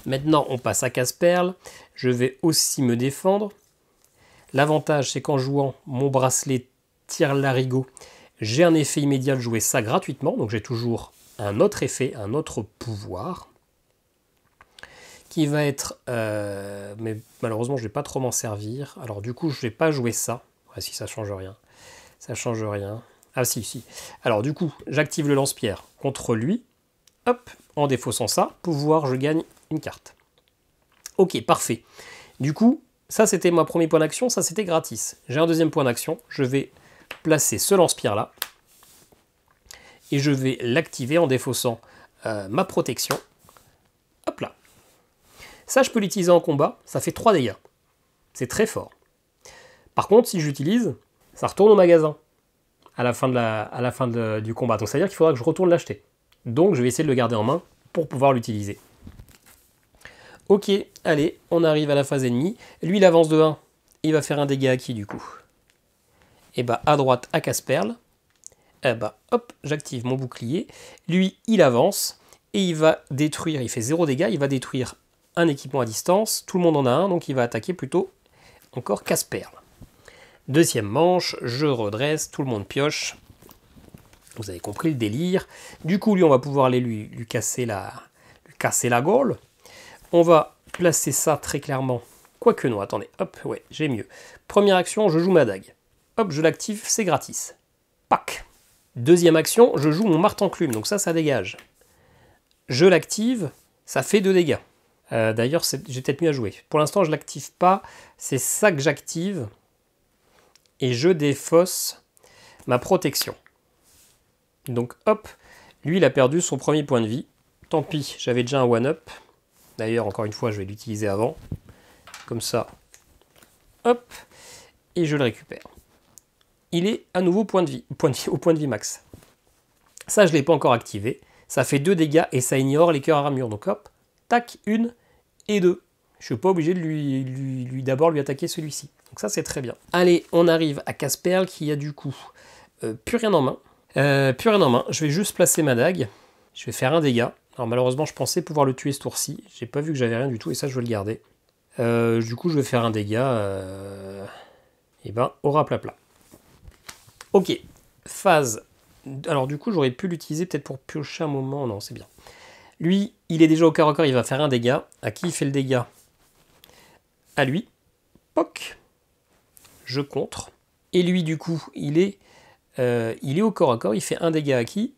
Maintenant, on passe à Casse-Perle. Je vais aussi me défendre. L'avantage, c'est qu'en jouant mon bracelet tire-larigot, j'ai un effet immédiat de jouer ça gratuitement. Donc j'ai toujours un autre effet, un autre pouvoir. Qui va être... mais malheureusement, je ne vais pas trop m'en servir. Alors du coup, je ne vais pas jouer ça. Ouais, si, ça ne change rien. Ça ne change rien. Ah si, si. Alors du coup, j'active le lance-pierre contre lui. Hop, en défaussant ça, pouvoir, je gagne une carte. Ok, parfait. Du coup, ça c'était mon premier point d'action, ça c'était gratis. J'ai un deuxième point d'action, je vais placer ce lance-pierre là. Et je vais l'activer en défaussant ma protection. Hop là. Ça, je peux l'utiliser en combat, ça fait 3 dégâts. C'est très fort. Par contre, si je l'utilise, ça retourne au magasin à la fin du combat. Donc ça veut dire qu'il faudra que je retourne l'acheter. Donc je vais essayer de le garder en main pour pouvoir l'utiliser. Ok, allez, on arrive à la phase ennemie. Lui, il avance de 1. Il va faire un dégât à qui, du coup? Et bah, à droite, à Casse-Perle. Et bah, hop, j'active mon bouclier. Lui, il avance. Et il va détruire, il fait 0 dégâts, il va détruire un équipement à distance. Tout le monde en a un, donc il va attaquer plutôt encore Casse-Perle. Deuxième manche, je redresse, tout le monde pioche. Vous avez compris le délire. Du coup, lui, on va pouvoir aller lui casser la gaule. On va placer ça très clairement. Quoique non, attendez, hop, ouais, j'ai mieux. Première action, je joue ma dague. Hop, je l'active, c'est gratis. Pac. Deuxième action, je joue mon martenclume, donc ça dégage. Je l'active, ça fait 2 dégâts. D'ailleurs, j'ai peut-être mieux à jouer. Pour l'instant, je ne l'active pas, c'est ça que j'active. Et je défausse ma protection. Donc hop, lui il a perdu son premier point de vie. Tant pis, j'avais déjà un one-up. D'ailleurs, encore une fois, je vais l'utiliser avant. Comme ça. Hop. Et je le récupère. Il est à nouveau au point de vie max. Ça, je ne l'ai pas encore activé. Ça fait 2 dégâts et ça ignore les cœurs à ramure. Donc hop, tac, 1 et 2. Je ne suis pas obligé de d'abord lui attaquer celui-ci. Donc ça, c'est très bien. Allez, on arrive à Casse-Perle qui a du coup plus rien en main. Je vais juste placer ma dague. Je vais faire un dégât. Alors malheureusement, je pensais pouvoir le tuer ce tour-ci. J'ai pas vu que j'avais rien du tout et ça, je vais le garder. Du coup, je vais faire un dégât au raplapla. Ok, phase. Alors du coup, j'aurais pu l'utiliser peut-être pour piocher un moment. Non, c'est bien. Lui, il est déjà au corps à corps, il va faire un dégât. À qui il fait le dégât? À lui. Poc. Je contre. Et lui, du coup, il est au corps à corps, il fait un dégât à qui?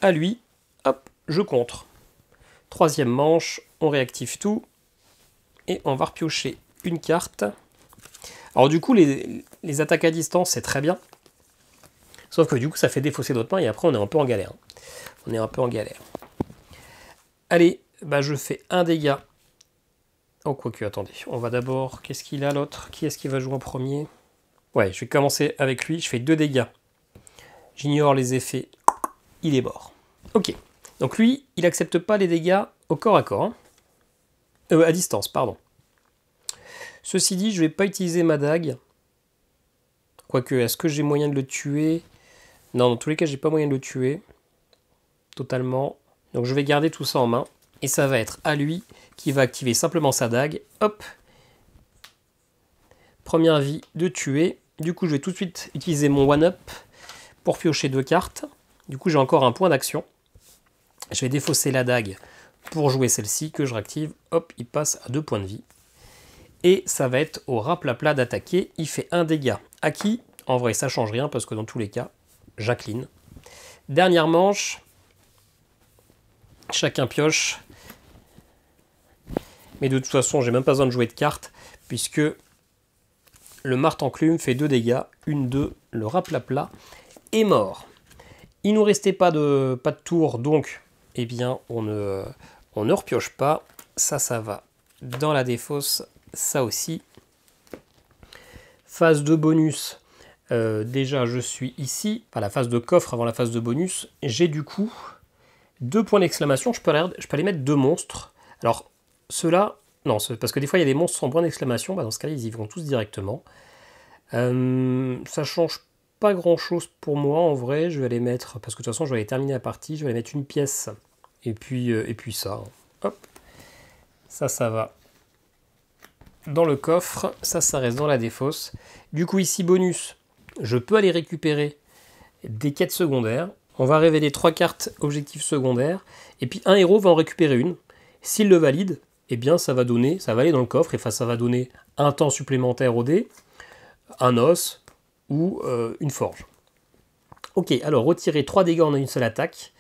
À lui. Hop, je contre. Troisième manche, on réactive tout. Et on va repiocher une carte. Alors du coup, les attaques à distance, c'est très bien. Sauf que du coup, ça fait défausser d'autres mains et après, on est un peu en galère. On est un peu en galère. Allez, bah, je fais un dégât. Oh, quoique, attendez. On va d'abord... Qu'est-ce qu'il a, l'autre? Qui est-ce qui va jouer en premier? Ouais, je vais commencer avec lui. Je fais 2 dégâts. J'ignore les effets. Il est mort. Ok. Donc lui, il n'accepte pas les dégâts au corps à corps. Hein. À distance, pardon. Ceci dit, je ne vais pas utiliser ma dague. Quoique, est-ce que j'ai moyen de le tuer? Non, dans tous les cas, j'ai pas moyen de le tuer. Totalement. Donc je vais garder tout ça en main. Et ça va être à lui qui va activer simplement sa dague. Hop. Première vie de tuer. Du coup, je vais tout de suite utiliser mon one-up pour piocher 2 cartes. Du coup, j'ai encore un point d'action. Je vais défausser la dague pour jouer celle-ci que je réactive. Hop, il passe à 2 points de vie. Et ça va être au raplapla d'attaquer. Il fait un dégât. À qui? En vrai, ça change rien parce que dans tous les cas, j'incline. Dernière manche. Chacun pioche. Mais de toute façon, j'ai même pas besoin de jouer de cartes, puisque le Martenclume fait 2 dégâts. 1, 2, le Raplapla est mort. Il nous restait pas de tour, donc eh bien, on ne repioche pas. Ça va dans la défausse, ça aussi. Phase de bonus, déjà je suis ici, enfin la phase de coffre avant la phase de bonus. J'ai du coup 2 points d'exclamation, je peux aller mettre 2 monstres. Alors, ceux-là, non, parce que des fois il y a des monstres sans point d'exclamation, bah dans ce cas-là ils y vont tous directement. Ça change pas grand-chose pour moi en vrai, je vais aller mettre, parce que de toute façon je vais aller terminer la partie, je vais aller mettre une pièce, et puis ça, hop, ça va dans le coffre, ça reste dans la défausse. Du coup ici bonus, je peux aller récupérer des quêtes secondaires. On va révéler 3 cartes objectifs secondaires, et puis un héros va en récupérer une. S'il le valide, eh bien ça va aller dans le coffre, et ça va donner un temps supplémentaire au dé, un os ou une forge. Ok, alors retirer 3 dégâts en une seule attaque.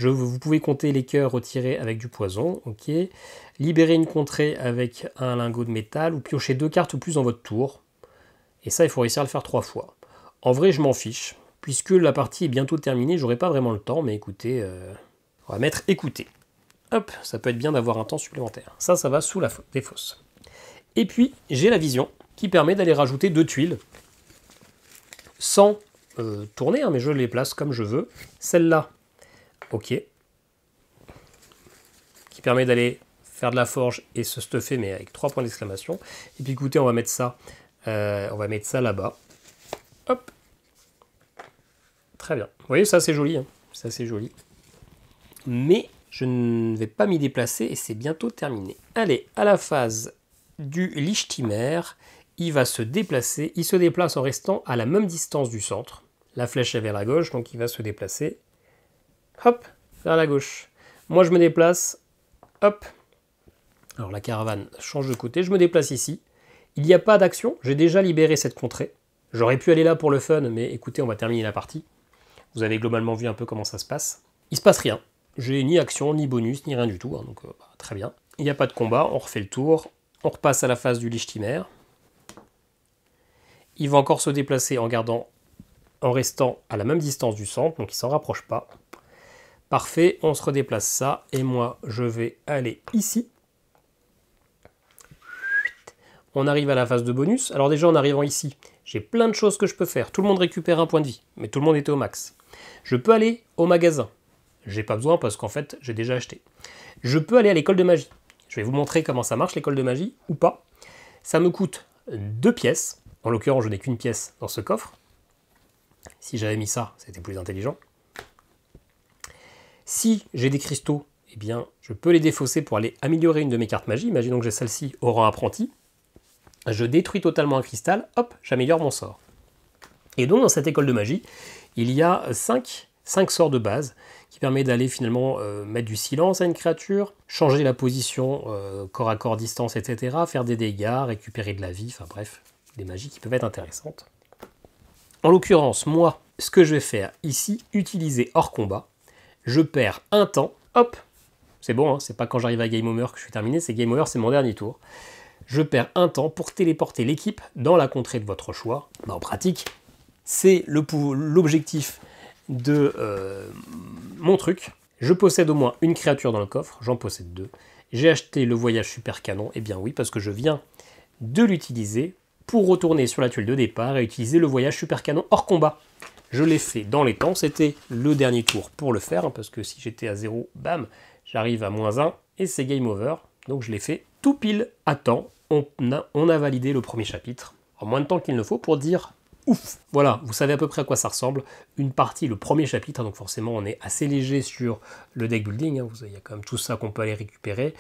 Vous pouvez compter les cœurs retirés avec du poison. Ok. Libérer une contrée avec un lingot de métal, ou piocher 2 cartes ou plus dans votre tour. Et ça, il faut réussir à le faire 3 fois. En vrai, je m'en fiche. Puisque la partie est bientôt terminée, j'aurai pas vraiment le temps, mais écoutez, on va mettre écouter. Hop, ça peut être bien d'avoir un temps supplémentaire. Ça va sous la défausse. Et puis, j'ai la vision, qui permet d'aller rajouter 2 tuiles, sans tourner, hein, mais je les place comme je veux. Celle-là, ok, qui permet d'aller faire de la forge et se stuffer, mais avec 3 points d'exclamation. Et puis écoutez, on va mettre ça là-bas. Hop. Très bien. Vous voyez, ça c'est joli. Hein. Ça c'est joli. Mais je ne vais pas m'y déplacer et c'est bientôt terminé. Allez, à la phase du Lichtimer, il va se déplacer. Il se déplace en restant à la même distance du centre. La flèche est vers la gauche, donc il va se déplacer. Hop, vers la gauche. Moi je me déplace. Hop. Alors la caravane change de côté. Je me déplace ici. Il n'y a pas d'action. J'ai déjà libéré cette contrée. J'aurais pu aller là pour le fun, mais écoutez, on va terminer la partie. Vous avez globalement vu un peu comment ça se passe. Il se passe rien. J'ai ni action, ni bonus, ni rien du tout. Hein, donc très bien. Il n'y a pas de combat. On refait le tour. On repasse à la phase du Lichtimer. Il va encore se déplacer en restant à la même distance du centre. Donc il ne s'en rapproche pas. Parfait. On se redéplace ça. Et moi, je vais aller ici. On arrive à la phase de bonus. Alors déjà, en arrivant ici, j'ai plein de choses que je peux faire. Tout le monde récupère un point de vie, mais tout le monde était au max. Je peux aller au magasin. J'ai pas besoin parce qu'en fait, j'ai déjà acheté. Je peux aller à l'école de magie. Je vais vous montrer comment ça marche, l'école de magie, ou pas. Ça me coûte 2 pièces. En l'occurrence, je n'ai qu'une pièce dans ce coffre. Si j'avais mis ça, c'était plus intelligent. Si j'ai des cristaux, eh bien, je peux les défausser pour aller améliorer une de mes cartes magie. Imaginons que j'ai celle-ci au rang apprenti. Je détruis totalement un cristal, hop, j'améliore mon sort. Et donc dans cette école de magie, il y a 5 sorts de base qui permettent d'aller finalement mettre du silence à une créature, changer la position corps à corps, distance, etc., faire des dégâts, récupérer de la vie, enfin bref, des magies qui peuvent être intéressantes. En l'occurrence, moi, ce que je vais faire ici, utiliser hors combat, je perds un temps, hop, c'est bon, hein, c'est pas quand j'arrive à Game Over que je suis terminé, c'est Game Over, c'est mon dernier tour. Je perds un temps pour téléporter l'équipe dans la contrée de votre choix. Bah, en pratique, c'est l'objectif de mon truc. Je possède au moins une créature dans le coffre, j'en possède 2. J'ai acheté le voyage super canon, eh bien oui, parce que je viens de l'utiliser pour retourner sur la tuile de départ et utiliser le voyage super canon hors combat. Je l'ai fait dans les temps, c'était le dernier tour pour le faire, hein, parce que si j'étais à 0, bam, j'arrive à -1 et c'est game over. Donc je l'ai fait tout pile à temps. On a validé le premier chapitre en moins de temps qu'il ne faut pour dire ouf. Voilà, vous savez à peu près à quoi ça ressemble. Une partie, le premier chapitre, donc forcément on est assez léger sur le deck building. Hein, il y a quand même tout ça qu'on peut aller récupérer.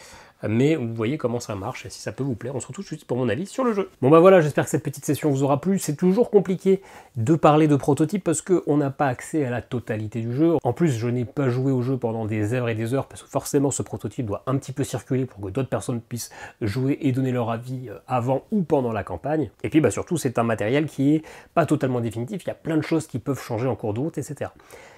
mais vous voyez comment ça marche, et si ça peut vous plaire, on se retrouve tout de suite pour mon avis sur le jeu. Bon bah voilà, j'espère que cette petite session vous aura plu. C'est toujours compliqué de parler de prototype parce qu'on n'a pas accès à la totalité du jeu. En plus, je n'ai pas joué au jeu pendant des heures et des heures, parce que forcément ce prototype doit un petit peu circuler pour que d'autres personnes puissent jouer et donner leur avis avant ou pendant la campagne. Et puis bah surtout, c'est un matériel qui est pas totalement définitif, il y a plein de choses qui peuvent changer en cours de route, etc.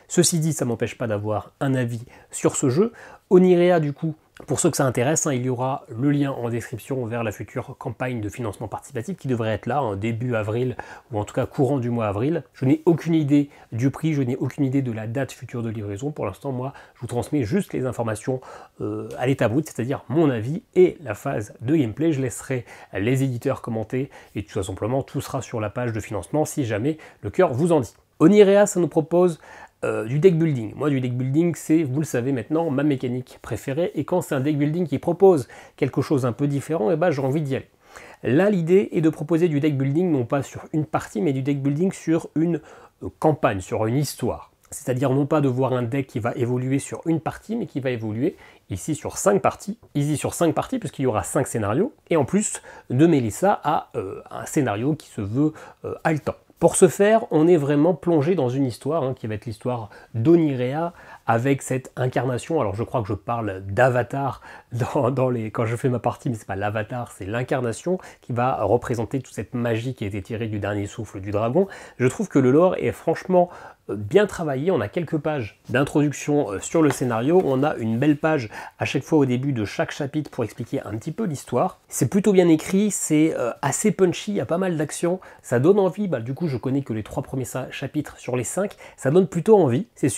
Ceci dit, ça ne m'empêche pas d'avoir un avis sur ce jeu. Onirea, du coup, pour ceux que ça intéresse, il y aura le lien en description vers la future campagne de financement participatif qui devrait être là, début avril, ou en tout cas courant du mois avril. Je n'ai aucune idée du prix, je n'ai aucune idée de la date future de livraison. Pour l'instant, moi, je vous transmets juste les informations à l'état brut, c'est-à-dire mon avis et la phase de gameplay. Je laisserai les éditeurs commenter, et tout simplement, tout sera sur la page de financement si jamais le cœur vous en dit. Onirea, ça nous propose du deck building. Moi, du deck building, c'est, vous le savez maintenant, ma mécanique préférée. Et quand c'est un deck building qui propose quelque chose un peu différent, et ben, j'ai envie d'y aller. Là, l'idée est de proposer du deck building, non pas sur une partie, mais du deck building sur une campagne, sur une histoire. C'est-à-dire non pas de voir un deck qui va évoluer sur une partie, mais qui va évoluer ici sur 5 parties. Ici sur 5 parties, puisqu'il y aura 5 scénarios. Et en plus, de mêler ça à un scénario qui se veut haletant. Pour ce faire, on est vraiment plongé dans une histoire, qui va être l'histoire d'Onirea, avec cette incarnation. Alors je crois que je parle d'avatar quand je fais ma partie, mais c'est pas l'avatar, c'est l'incarnation qui va représenter toute cette magie qui a été tirée du dernier souffle du dragon. Je trouve que le lore est franchement bien travaillé. On a quelques pages d'introduction sur le scénario, on a une belle page à chaque fois au début de chaque chapitre pour expliquer un petit peu l'histoire. C'est plutôt bien écrit, c'est assez punchy, il y a pas mal d'actions, ça donne envie. Du coup je connais que les 3 premiers chapitres sur les 5, ça donne plutôt envie, c'est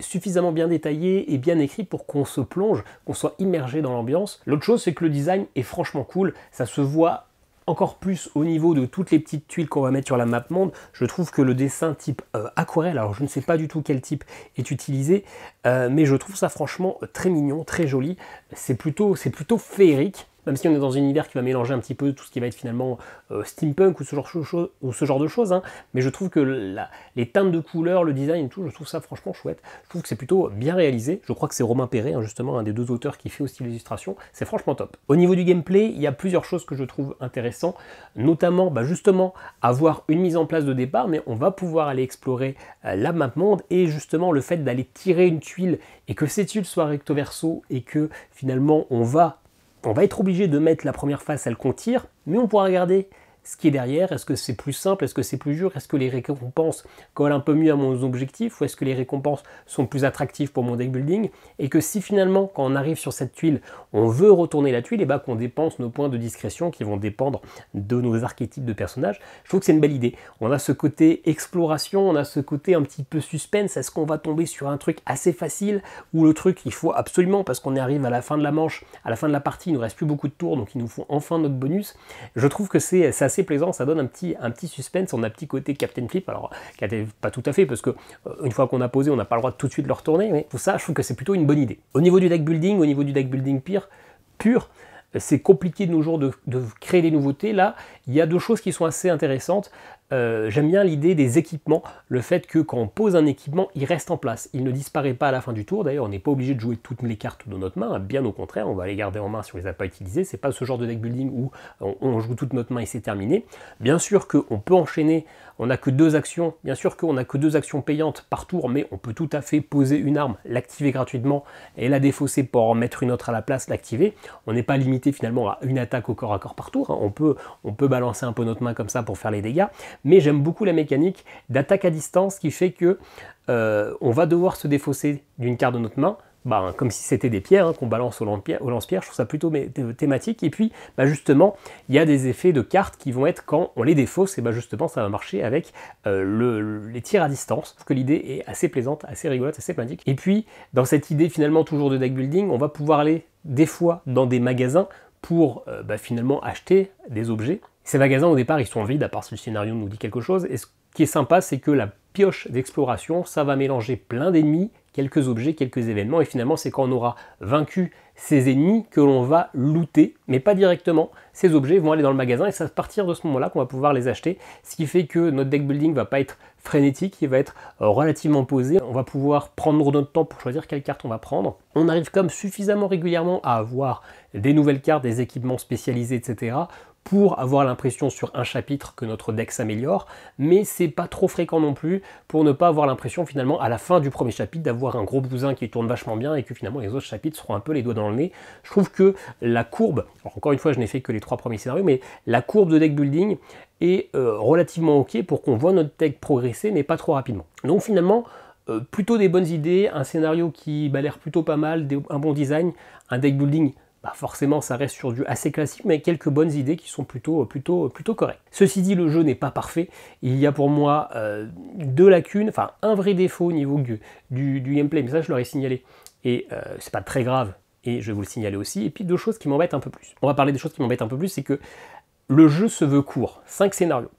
suffisamment bien détaillé et bien écrit pour qu'on se plonge, qu'on soit immergé dans l'ambiance. L'autre chose, c'est que le design est franchement cool, ça se voit encore plus au niveau de toutes les petites tuiles qu'on va mettre sur la map monde. Je trouve que le dessin type aquarelle, alors je ne sais pas du tout quel type est utilisé, mais je trouve ça franchement très mignon, très joli. C'est plutôt féerique, même si on est dans un univers qui va mélanger un petit peu tout ce qui va être finalement steampunk ou ce genre de choses, mais je trouve que les teintes de couleurs, le design et tout, je trouve ça franchement chouette. Je trouve que c'est plutôt bien réalisé. Je crois que c'est Romain Perret, justement, un des 2 auteurs qui fait aussi l'illustration. C'est franchement top. Au niveau du gameplay, il y a plusieurs choses que je trouve intéressantes, notamment justement avoir une mise en place de départ, mais on va pouvoir aller explorer la map monde, et justement le fait d'aller tirer une tuile et que cette tuile soit recto verso et que finalement on va être obligé de mettre la première face celle qu'on tire, mais on pourra regarder ce qui est derrière. Est-ce que c'est plus simple, est-ce que c'est plus dur, est-ce que les récompenses collent un peu mieux à mon objectif, ou est-ce que les récompenses sont plus attractives pour mon deck building, et que si finalement quand on arrive sur cette tuile, on veut retourner la tuile, et qu'on dépense nos points de discrétion qui vont dépendre de nos archétypes de personnages. Je trouve que c'est une belle idée. On a ce côté exploration, on a ce côté un petit peu suspense. Est-ce qu'on va tomber sur un truc assez facile, ou le truc il faut absolument, parce qu'on arrive à la fin de la manche, à la fin de la partie, il ne nous reste plus beaucoup de tours, donc il nous faut enfin notre bonus. Je trouve que c'est assez plaisant, ça donne un petit suspense. On a un petit côté Captain Flip, alors pas tout à fait, parce que une fois qu'on a posé, on n'a pas le droit de tout de suite le retourner, mais tout ça, je trouve que c'est plutôt une bonne idée. Au niveau du deck building pur, c'est compliqué de nos jours de créer des nouveautés. Là, il y a 2 choses qui sont assez intéressantes. J'aime bien l'idée des équipements, le fait que quand on pose un équipement, il reste en place, il ne disparaît pas à la fin du tour. D'ailleurs, on n'est pas obligé de jouer toutes les cartes de notre main, bien au contraire, on va les garder en main si on ne les a pas utilisées. C'est pas ce genre de deck building où on joue toute notre main et c'est terminé. Bien sûr qu'on peut enchaîner, on n'a que 2 actions, bien sûr qu'on n'a que 2 actions payantes par tour, mais on peut tout à fait poser une arme, l'activer gratuitement et la défausser pour en mettre une autre à la place, l'activer. On n'est pas limité finalement à une attaque au corps à corps par tour, on peut balancer un peu notre main comme ça pour faire les dégâts. Mais j'aime beaucoup la mécanique d'attaque à distance qui fait que on va devoir se défausser d'une carte de notre main, comme si c'était des pierres qu'on balance au lance-pierre. Je trouve ça plutôt thématique. Et puis justement, il y a des effets de cartes qui vont être quand on les défausse, et justement ça va marcher avec les tirs à distance. Je trouve que l'idée est assez plaisante, assez rigolote, assez sympathique. Et puis dans cette idée finalement toujours de deck building, on va pouvoir aller des fois dans des magasins pour finalement acheter des objets. Ces magasins au départ ils sont vides, à part si le scénario nous dit quelque chose, et ce qui est sympa c'est que la pioche d'exploration, ça va mélanger plein d'ennemis, quelques objets, quelques événements, et finalement c'est quand on aura vaincu ces ennemis que l'on va looter, mais pas directement. Ces objets vont aller dans le magasin et c'est à partir de ce moment-là qu'on va pouvoir les acheter, ce qui fait que notre deck building va pas être frénétique, il va être relativement posé. On va pouvoir prendre notre temps pour choisir quelle carte on va prendre. On arrive comme suffisamment régulièrement à avoir des nouvelles cartes, des équipements spécialisés, etc. pour avoir l'impression sur un chapitre que notre deck s'améliore, mais c'est pas trop fréquent non plus pour ne pas avoir l'impression finalement à la fin du premier chapitre d'avoir un gros bousin qui tourne vachement bien et que finalement les autres chapitres seront un peu les doigts dans le nez. Je trouve que la courbe, alors encore une fois je n'ai fait que les 3 premiers scénarios, mais la courbe de deck building est relativement ok pour qu'on voit notre deck progresser mais pas trop rapidement. Donc finalement plutôt des bonnes idées, un scénario qui m'a l'air plutôt pas mal, un bon design, un deck building forcément ça reste sur du assez classique, mais quelques bonnes idées qui sont plutôt correctes. Ceci dit, le jeu n'est pas parfait, il y a pour moi 2 lacunes, enfin un vrai défaut au niveau du gameplay, mais ça je leur ai signalé, et c'est pas très grave, et je vais vous le signaler aussi, et puis 2 choses qui m'embêtent un peu plus. On va parler des choses qui m'embêtent un peu plus, c'est que le jeu se veut court, 5 scénarios.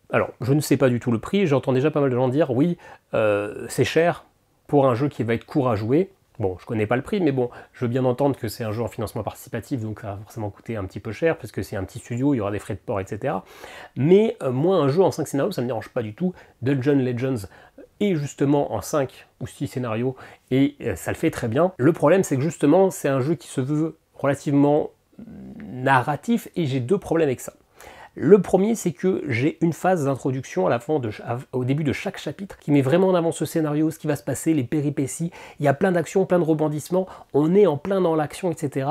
Alors, je ne sais pas du tout le prix, j'entends déjà pas mal de gens dire, oui, c'est cher pour un jeu qui va être court à jouer. Bon, je connais pas le prix, mais bon, je veux bien entendre que c'est un jeu en financement participatif, donc ça va forcément coûter un petit peu cher, parce que c'est un petit studio, il y aura des frais de port, etc. Mais moi, un jeu en 5 scénarios, ça ne me dérange pas du tout. Dungeon Legends est justement en 5 ou 6 scénarios, et ça le fait très bien. Le problème, c'est que justement, c'est un jeu qui se veut relativement narratif, et j'ai 2 problèmes avec ça. Le premier, c'est que j'ai une phase d'introduction au début de chaque chapitre qui met vraiment en avant ce scénario, ce qui va se passer, les péripéties. Il y a plein d'actions, plein de rebondissements. On est en plein dans l'action, etc.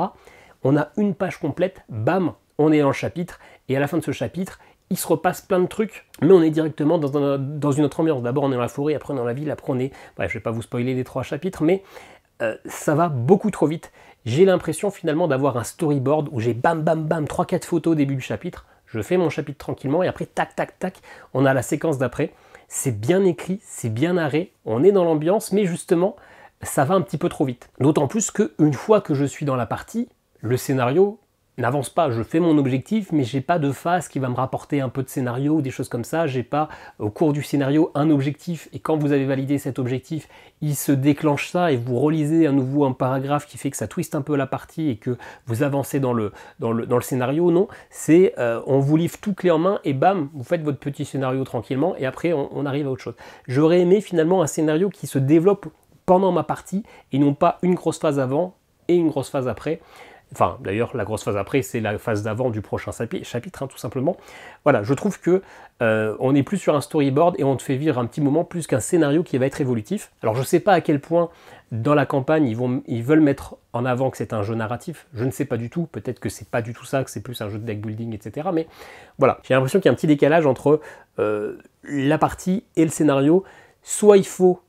On a une page complète, bam, on est dans le chapitre. Et à la fin de ce chapitre, il se repasse plein de trucs, mais on est directement dans une autre ambiance. D'abord, on est dans la forêt, après, on est dans la ville, après, on est... Bref, je ne vais pas vous spoiler les 3 chapitres, mais ça va beaucoup trop vite. J'ai l'impression finalement d'avoir un storyboard où j'ai bam, bam, bam, 3-4 photos au début du chapitre. Je fais mon chapitre tranquillement et après, tac, tac, tac, on a la séquence d'après. C'est bien écrit, c'est bien narré, on est dans l'ambiance, mais justement, ça va un petit peu trop vite. D'autant plus qu'une fois que je suis dans la partie, le scénario n'avance pas. Je fais mon objectif, mais j'ai pas de phase qui va me rapporter un peu de scénario ou des choses comme ça. J'ai pas, au cours du scénario, un objectif, et quand vous avez validé cet objectif, il se déclenche ça, et vous relisez à nouveau un paragraphe qui fait que ça twiste un peu la partie, et que vous avancez dans le scénario. Non, c'est on vous livre tout clé en main, et bam, vous faites votre petit scénario tranquillement, et après on arrive à autre chose. J'aurais aimé finalement un scénario qui se développe pendant ma partie, et non pas une grosse phase avant, et une grosse phase après. Enfin, d'ailleurs, la grosse phase après, c'est la phase d'avant du prochain chapitre, hein, tout simplement. Voilà, je trouve que on est plus sur un storyboard et on te fait vivre un petit moment plus qu'un scénario qui va être évolutif. Alors, je ne sais pas à quel point, dans la campagne, ils veulent mettre en avant que c'est un jeu narratif. Je ne sais pas du tout. Peut-être que c'est pas du tout ça, que c'est plus un jeu de deck building, etc. Mais voilà, j'ai l'impression qu'il y a un petit décalage entre la partie et le scénario. Soit il faut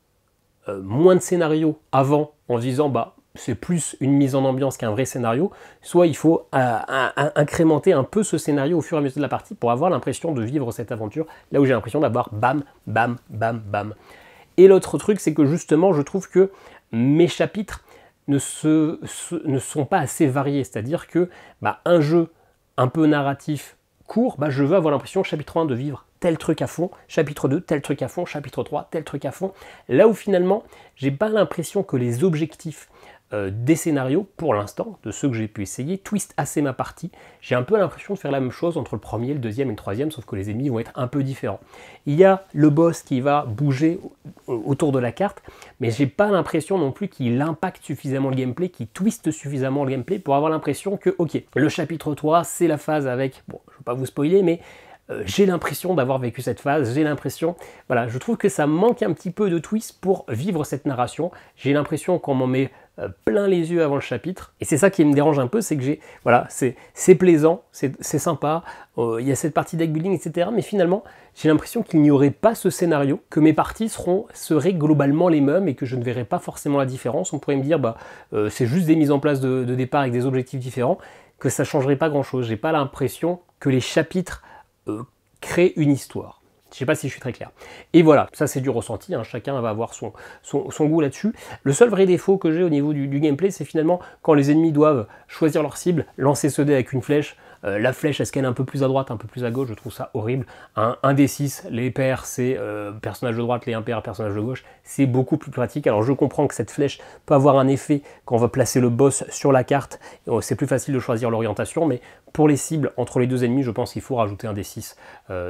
moins de scénario avant, en se disant, bah, c'est plus une mise en ambiance qu'un vrai scénario, soit il faut incrémenter un peu ce scénario au fur et à mesure de la partie pour avoir l'impression de vivre cette aventure, là où j'ai l'impression d'avoir bam, bam, bam, bam. Et l'autre truc, c'est que justement, je trouve que mes chapitres ne sont pas assez variés, c'est-à-dire que un jeu un peu narratif court, je veux avoir l'impression, chapitre 1, de vivre tel truc à fond, chapitre 2, tel truc à fond, chapitre 3, tel truc à fond, là où finalement, j'ai pas l'impression que les objectifs des scénarios, pour l'instant, de ceux que j'ai pu essayer, twist assez ma partie. J'ai un peu l'impression de faire la même chose entre le premier, le deuxième et le troisième, sauf que les ennemis vont être un peu différents. Il y a le boss qui va bouger autour de la carte, mais j'ai pas l'impression non plus qu'il impacte suffisamment le gameplay, qu'il twiste suffisamment le gameplay pour avoir l'impression que, ok, le chapitre 3, c'est la phase avec, bon, je ne vais pas vous spoiler, mais j'ai l'impression d'avoir vécu cette phase, j'ai l'impression, voilà, je trouve que ça manque un petit peu de twist pour vivre cette narration. J'ai l'impression qu'on m'en met plein les yeux avant le chapitre, et c'est ça qui me dérange un peu, c'est que c'est plaisant, c'est sympa, il y a cette partie deck building, etc. Mais finalement, j'ai l'impression qu'il n'y aurait pas ce scénario, que mes parties seraient globalement les mêmes et que je ne verrais pas forcément la différence. On pourrait me dire, c'est juste des mises en place de départ avec des objectifs différents, que ça changerait pas grand-chose. J'ai pas l'impression que les chapitres créent une histoire. Je ne sais pas si je suis très clair. Et voilà, ça c'est du ressenti, hein, chacun va avoir son goût là-dessus. Le seul vrai défaut que j'ai au niveau du gameplay, c'est finalement quand les ennemis doivent choisir leur cible, lancer ce dé avec une flèche, La flèche, elle scanne un peu plus à droite, un peu plus à gauche, je trouve ça horrible. Un des 6, les pairs, c'est personnage de droite, les impairs, personnage de gauche, c'est beaucoup plus pratique. Alors je comprends que cette flèche peut avoir un effet quand on va placer le boss sur la carte, c'est plus facile de choisir l'orientation, mais pour les cibles, entre les deux ennemis, je pense qu'il faut rajouter un D6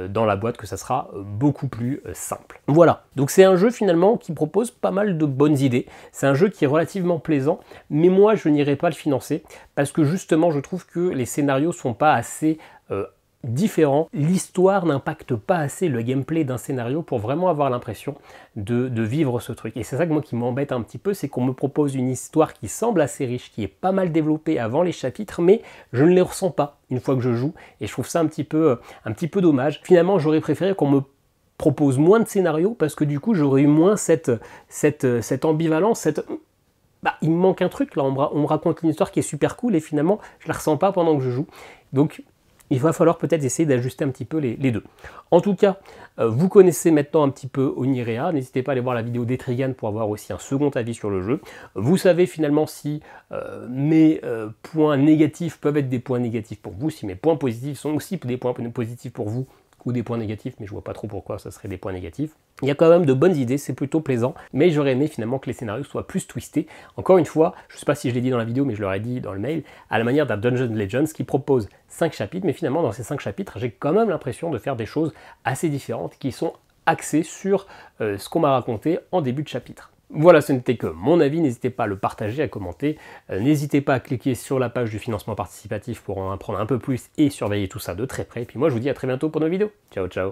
dans la boîte, que ça sera beaucoup plus simple. Voilà, donc c'est un jeu finalement qui propose pas mal de bonnes idées. C'est un jeu qui est relativement plaisant, mais moi je n'irai pas le financer, parce que justement je trouve que les scénarios sont pas assez différents. L'histoire n'impacte pas assez le gameplay d'un scénario pour vraiment avoir l'impression de vivre ce truc. Et c'est ça que moi qui m'embête un petit peu, c'est qu'on me propose une histoire qui semble assez riche, qui est pas mal développée avant les chapitres, mais je ne les ressens pas une fois que je joue, et je trouve ça un petit peu dommage. Finalement, j'aurais préféré qu'on me propose moins de scénarios, parce que du coup, j'aurais eu moins cette ambivalence, il me manque un truc, là, on me raconte une histoire qui est super cool, et finalement, je la ressens pas pendant que je joue. Donc, il va falloir peut-être essayer d'ajuster un petit peu les deux. En tout cas, vous connaissez maintenant un petit peu Onirea, n'hésitez pas à aller voir la vidéo d'Etrigan pour avoir aussi un second avis sur le jeu. Vous savez finalement si mes points négatifs peuvent être des points négatifs pour vous, si mes points positifs sont aussi des points positifs pour vous, ou des points négatifs, mais je vois pas trop pourquoi ça serait des points négatifs. Il y a quand même de bonnes idées, c'est plutôt plaisant, mais j'aurais aimé finalement que les scénarios soient plus twistés. Encore une fois, je ne sais pas si je l'ai dit dans la vidéo, mais je l'aurais dit dans le mail, à la manière d'un Dungeons Legends qui propose 5 chapitres, mais finalement dans ces 5 chapitres, j'ai quand même l'impression de faire des choses assez différentes qui sont axées sur ce qu'on m'a raconté en début de chapitre. Voilà, ce n'était que mon avis, n'hésitez pas à le partager, à commenter, n'hésitez pas à cliquer sur la page du financement participatif pour en apprendre un peu plus et surveiller tout ça de très près, et puis moi je vous dis à très bientôt pour nos vidéos. Ciao ciao.